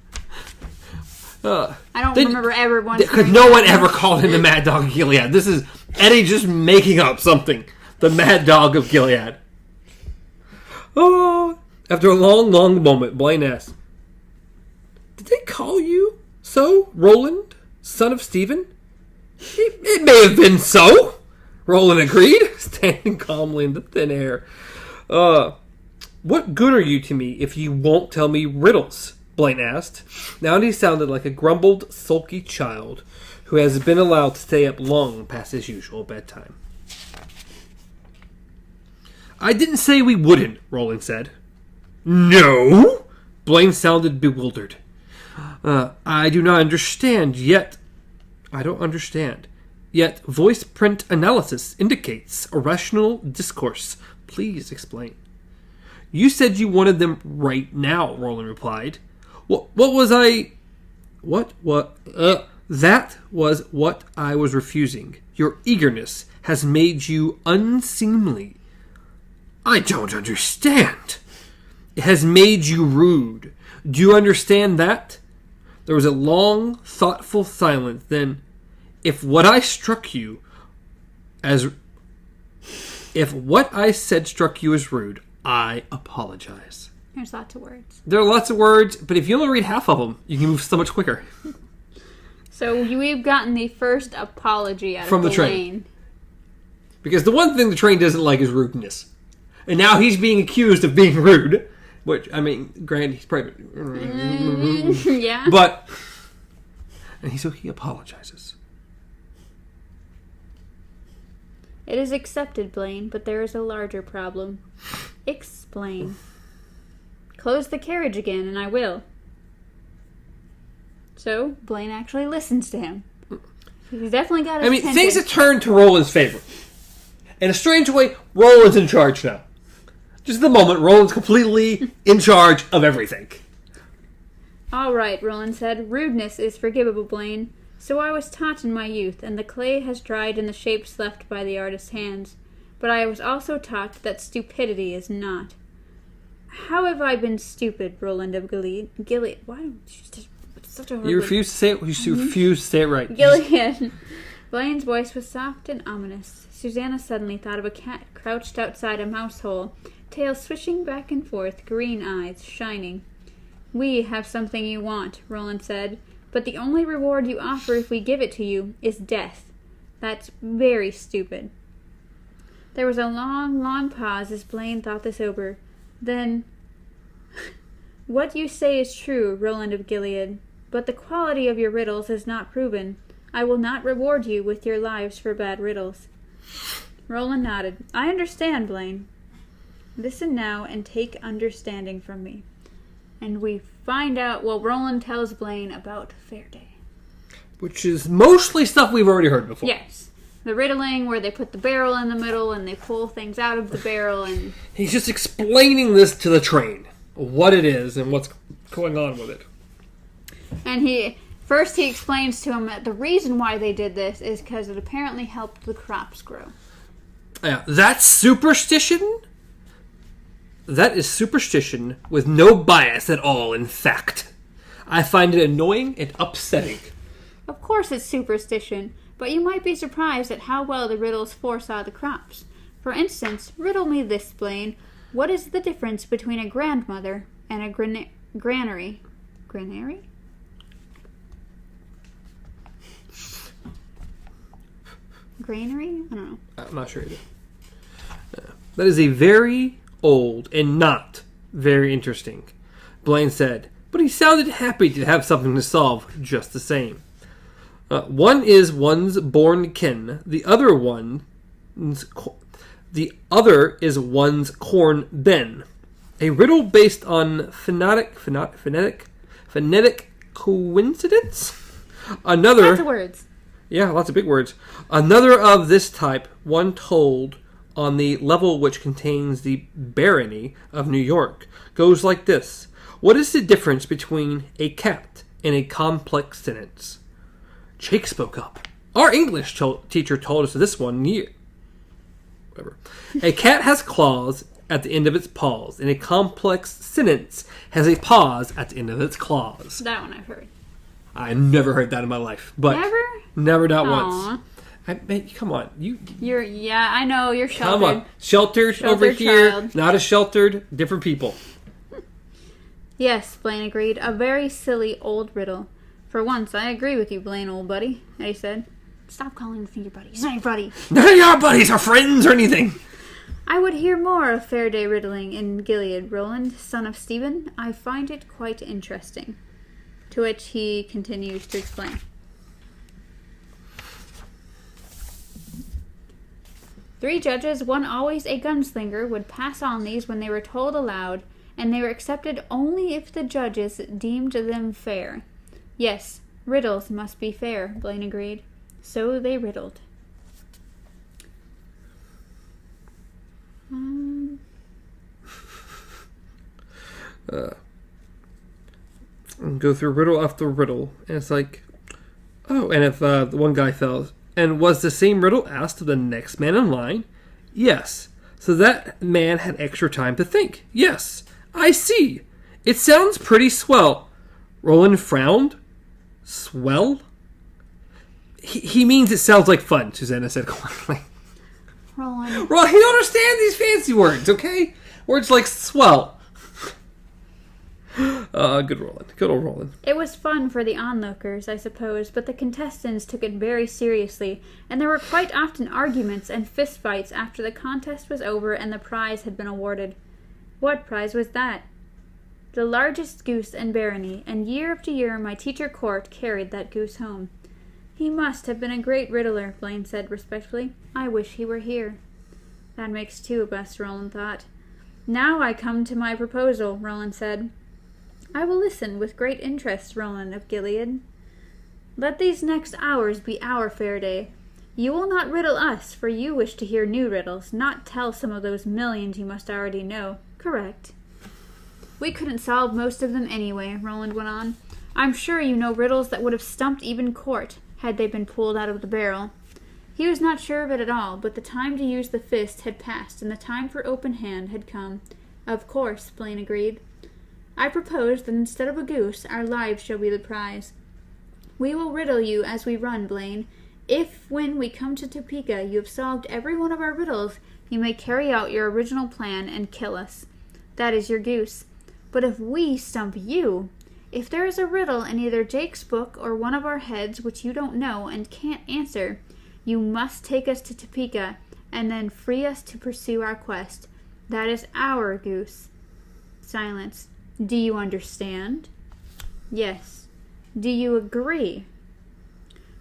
I don't remember ever once... Because no one ever called him the Mad Dog of Gilead. This is Eddie just making up something. The Mad Dog of Gilead. Oh, after a long, long moment, Blaine asked, "Did they call you so, Roland, son of Stephen?" It may have been so, Roland agreed, standing calmly in the thin air. What good are you to me if you won't tell me riddles? Blaine asked. Now he sounded like a grumbled, sulky child who has been allowed to stay up long past his usual bedtime. I didn't say we wouldn't, Roland said. No? Blaine sounded bewildered. I do not understand, yet... I don't understand. Yet voice print analysis indicates irrational discourse. Please explain. You said you wanted them right now, Roland replied. What was I... What? That was what I was refusing. Your eagerness has made you unseemly. I don't understand. It has made you rude. Do you understand that? There was a long, thoughtful silence. Then, if what I said struck you as rude, I apologize. There's lots of words. There are lots of words, but if you only read half of them, you can move so much quicker. So we've gotten the first apology out from of the train. Blaine. Because the one thing the train doesn't like is rudeness. And now he's being accused of being rude. Which, I mean, granted, he's probably... Yeah. But... And so he apologizes. It is accepted, Blaine, but there is a larger problem. Explain. Close the carriage again, and I will. So, Blaine actually listens to him. He's definitely got his attention. Things have turned to Roland's favor. In a strange way, Roland's in charge now. Just at the moment, Roland's completely in charge of everything. All right, Roland said. Rudeness is forgivable, Blaine. So I was taught in my youth, and the clay has dried in the shapes left by the artist's hands. But I was also taught that stupidity is not. How have I been stupid, Roland of Gilead? Why don't you just... It's such a hard You refuse to say it. You refuse to say it right. Gilead. Blaine's voice was soft and ominous. Susanna suddenly thought of a cat crouched outside a mouse hole, tail swishing back and forth, green eyes shining. We have something you want, Roland said, but the only reward you offer if we give it to you is death. That's very stupid. There was a long, long pause as Blaine thought this over. Then, what you say is true, Roland of Gilead, but the quality of your riddles is not proven. I will not reward you with your lives for bad riddles. Roland nodded. I understand, Blaine. Listen now and take understanding from me. And we find out what Roland tells Blaine about Faraday. Which is mostly stuff we've already heard before. Yes. The riddling where they put the barrel in the middle and they pull things out of the barrel and... He's just explaining this to the train. What it is and what's going on with it. And he explains to him that the reason why they did this is because it apparently helped the crops grow. Yeah, that's superstition? That is superstition with no bias at all, in fact. I find it annoying and upsetting. Of course it's superstition, but you might be surprised at how well the riddles foresaw the crops. For instance, riddle me this, Blaine. What is the difference between a grandmother and a granary? Granary? Granary? I don't know. I'm not sure either. That is a very old and not very interesting, Blaine said, but he sounded happy to have something to solve just the same. One is one's born kin. The other is one's corn ben. A riddle based on phonetic coincidence. Another. Lots of words. Yeah, lots of big words. Another of this type, one told on the level which contains the barony of New York goes like this. What is the difference between a cat and a complex sentence? Jake spoke up. Our English teacher told us this one year. Whatever. A cat has claws at the end of its paws, and a complex sentence has a pause at the end of its claws. That one I've heard. I never heard that in my life. But Never? Never, not Aww. once. Come on. Yeah, I know, you're sheltered. Come on. Sheltered over here. Child. Not as sheltered. Different people. Yes, Blaine agreed. A very silly old riddle. For once, I agree with you, Blaine, old buddy, Eddie said. Stop calling him your buddy. He's not your buddy. None of your buddies are friends or anything. I would hear more of Faraday riddling in Gilead, Roland, son of Stephen. I find it quite interesting. To which he continues to explain. Three judges, one always a gunslinger, would pass on these when they were told aloud, and they were accepted only if the judges deemed them fair. Yes, riddles must be fair, Blaine agreed. So they riddled. Go through riddle after riddle, and it's like, oh, and if the one guy fell, and was the same riddle asked of the next man in line? Yes. So that man had extra time to think. Yes, I see. It sounds pretty swell. Roland frowned. Swell? He means it sounds like fun, Susanna said quietly. Roland. You don't understand these fancy words, okay? Words like swell. Good Roland. Good old Roland. It was fun for the onlookers, I suppose, but the contestants took it very seriously, and there were quite often arguments and fistfights after the contest was over and the prize had been awarded. What prize was that? The largest goose in barony, and year after year my teacher Court carried that goose home. He must have been a great riddler, Blaine said respectfully. I wish he were here. That makes two of us, Roland thought. Now I come to my proposal, Roland said. I will listen with great interest, Roland of Gilead. Let these next hours be our Faraday. You will not riddle us, for you wish to hear new riddles, not tell some of those millions you must already know. Correct. We couldn't solve most of them anyway, Roland went on. I'm sure you know riddles that would have stumped even Court, had they been pulled out of the barrel. He was not sure of it at all, but the time to use the fist had passed, and the time for open hand had come. Of course, Blaine agreed. I propose that instead of a goose, our lives shall be the prize. We will riddle you as we run, Blaine. If, when we come to Topeka, you have solved every one of our riddles, you may carry out your original plan and kill us. That is your goose. But if we stump you, if there is a riddle in either Jake's book or one of our heads which you don't know and can't answer, you must take us to Topeka and then free us to pursue our quest. That is our goose. Silence. Do you understand? Yes. Do you agree?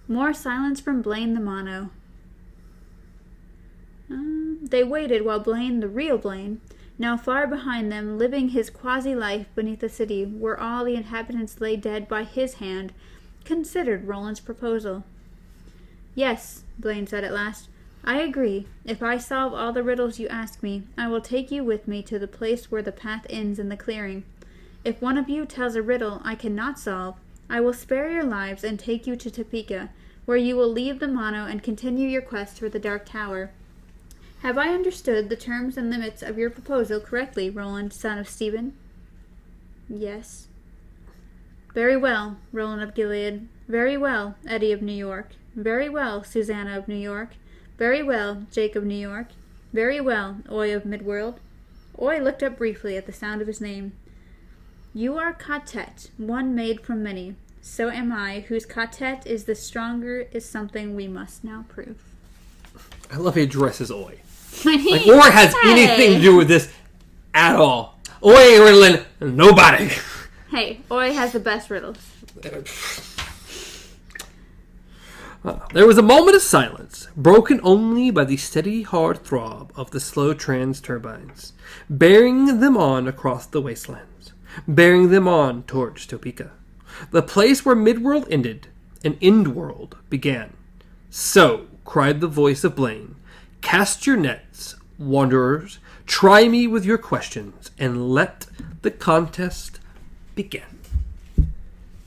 More silence from Blaine the Mono. They waited while Blaine, the real Blaine, now far behind them, living his quasi-life beneath the city, where all the inhabitants lay dead by his hand, considered Roland's proposal. Yes, Blaine said at last, I agree. If I solve all the riddles you ask me, I will take you with me to the place where the path ends in the clearing. If one of you tells a riddle I cannot solve, I will spare your lives and take you to Topeka, where you will leave the Mono and continue your quest for the Dark Tower. Have I understood the terms and limits of your proposal correctly, Roland, son of Stephen? Yes. Very well, Roland of Gilead. Very well, Eddie of New York. Very well, Susanna of New York. Very well, Jake of New York. Very well, Oy of Midworld. Oy looked up briefly at the sound of his name. You are Ka-Tet, one made from many. So am I, whose Ka-Tet is the stronger is something we must now prove. I love he addresses Oy. Like, or has anything to do with this at all. Oy, riddling, nobody. Hey, Oy has the best riddles. There was a moment of silence, broken only by the steady, hard throb of the slow trans turbines, bearing them on across the wastelands, bearing them on towards Topeka, the place where Midworld ended and Endworld began. So, cried the voice of Blaine, cast your nets Wanderers, try me with your questions and let the contest begin.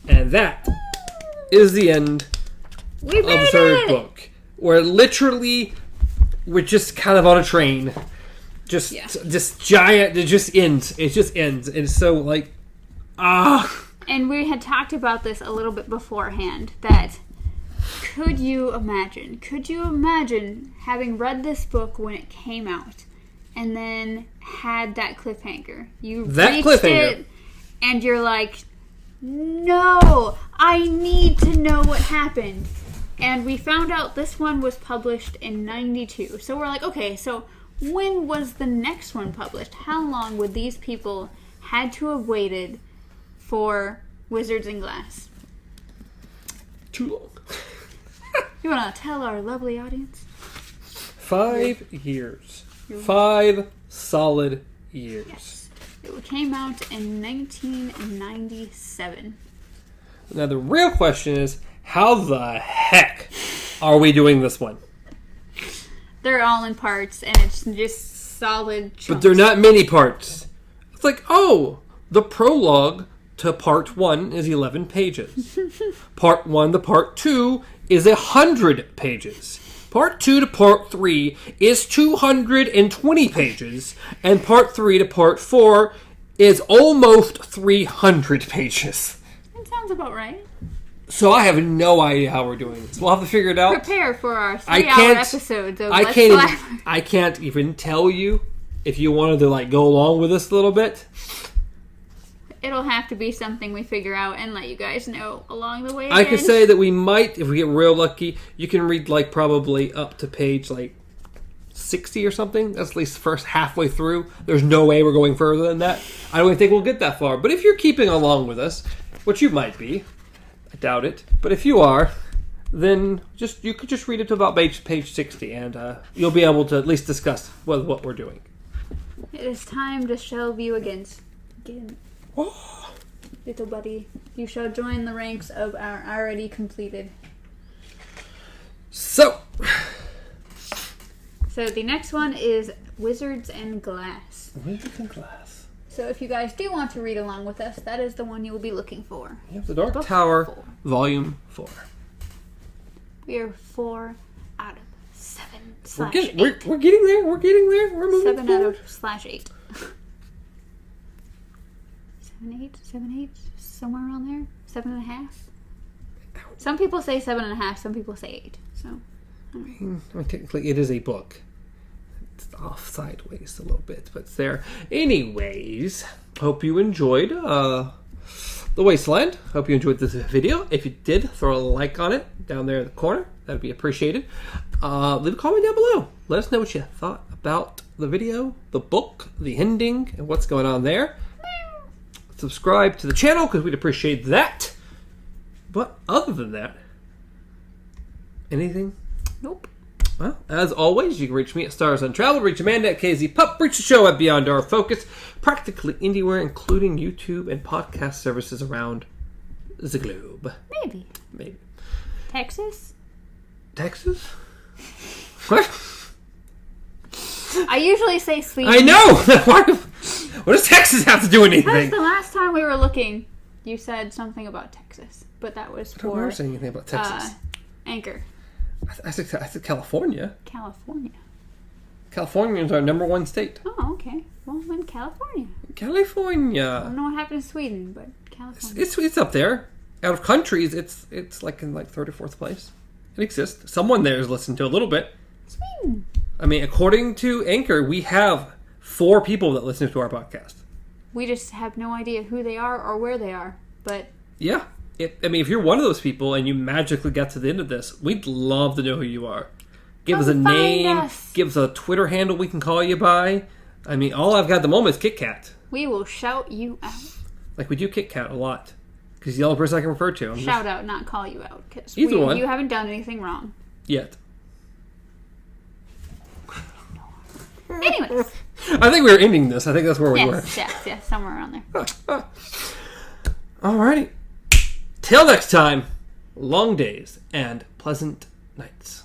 And that is the end of the third book. Where literally we're just kind of on a train. Just giant, it just ends. It just ends. And so like, And we had talked about this a little bit beforehand, that could you imagine having read this book when it came out and then had that cliffhanger? You reached it and you're like, no, I need to know what happened. And we found out this one was published in 92. So we're like, okay, so when was the next one published? How long would these people had to have waited for Wizards and Glass? Too long. You want to tell our lovely audience? 5 years. 5 solid years. Yes. It came out in 1997. Now the real question is, how the heck are we doing this one? They're all in parts, and it's just solid chunks. But they're not mini parts. It's like, the prologue to part 1 is 11 pages. Part 1 to part 2 is 100 pages. Part 2 to part 3 is 220 pages. And part 3 to part 4 is almost 300 pages. That sounds about right. So I have no idea how we're doing this. We'll have to figure it out. Prepare for our 3-hour episodes of Let's Palaver. I can't even tell you if you wanted to like go along with us a little bit. It'll have to be something we figure out and let you guys know along the way. I could say that we might, if we get real lucky, you can read like probably up to page like 60 or something. That's at least the first halfway through. There's no way we're going further than that. I don't even think we'll get that far. But if you're keeping along with us, which you might be, I doubt it. But if you are, then you could just read it to about page 60, and you'll be able to at least discuss what we're doing. It is time to shelve you again. Oh. Little buddy, you shall join the ranks of our already completed. So the next one is Wizards and Glass. Wizards and Glass. So if you guys do want to read along with us, that is the one you will be looking for. Yep, The Dark Tower, 4. Volume 4. We are 4 out of 7 We're /8. getting there. We're getting there. We're moving 7 forward. out of /8. 7, 8, somewhere around there. 7.5. Some people say 7.5. Some people say 8. So, I mean, technically, it is a book. It's off sideways a little bit, but it's there. Anyways, hope you enjoyed The Wasteland. Hope you enjoyed this video. If you did, throw a like on it down there in the corner. That'd be appreciated. Leave a comment down below. Let us know what you thought about the video, the book, the ending, and what's going on there. Subscribe to the channel because we'd appreciate that. But other than that, anything? nope. Well, as always, you can reach me at Stars on Travel, reach Amanda at KZ Pup, reach the show at Beyond Our Focus, practically anywhere, including YouTube and podcast services around the globe. Maybe. Texas? Texas? What? I usually say Sweden. I know! What does Texas have to do with Because anything? the last time we were looking, you said something about Texas. But that was I don't remember for saying anything about Texas. Anchor. I said California. California. California is our #1 state. Oh, okay. Well, then California. I California. don't know what happened in Sweden, but California. It's up there. Out of countries, it's like in like 3rd or 4th place. It exists. Someone there has listened to a little bit. Sweden. I mean, according to Anchor, we have 4 people that listen to our podcast. We just have no idea who they are or where they are. But Yeah. If you're one of those people and you magically got to the end of this, we'd love to know who you are. Give us a name. Us. Give us a Twitter handle we can call you by. I mean, all I've got at the moment is Kit Kat. we will shout you out. Like, we do Kit Kat a lot. Because the only person I can refer to. Shout out, not call you out. Because Either one. You haven't done anything wrong. Yet. Anyways. I think we were ending this. I think that's where we were. Yes, somewhere around there. Alrighty. Till next time, long days and pleasant nights.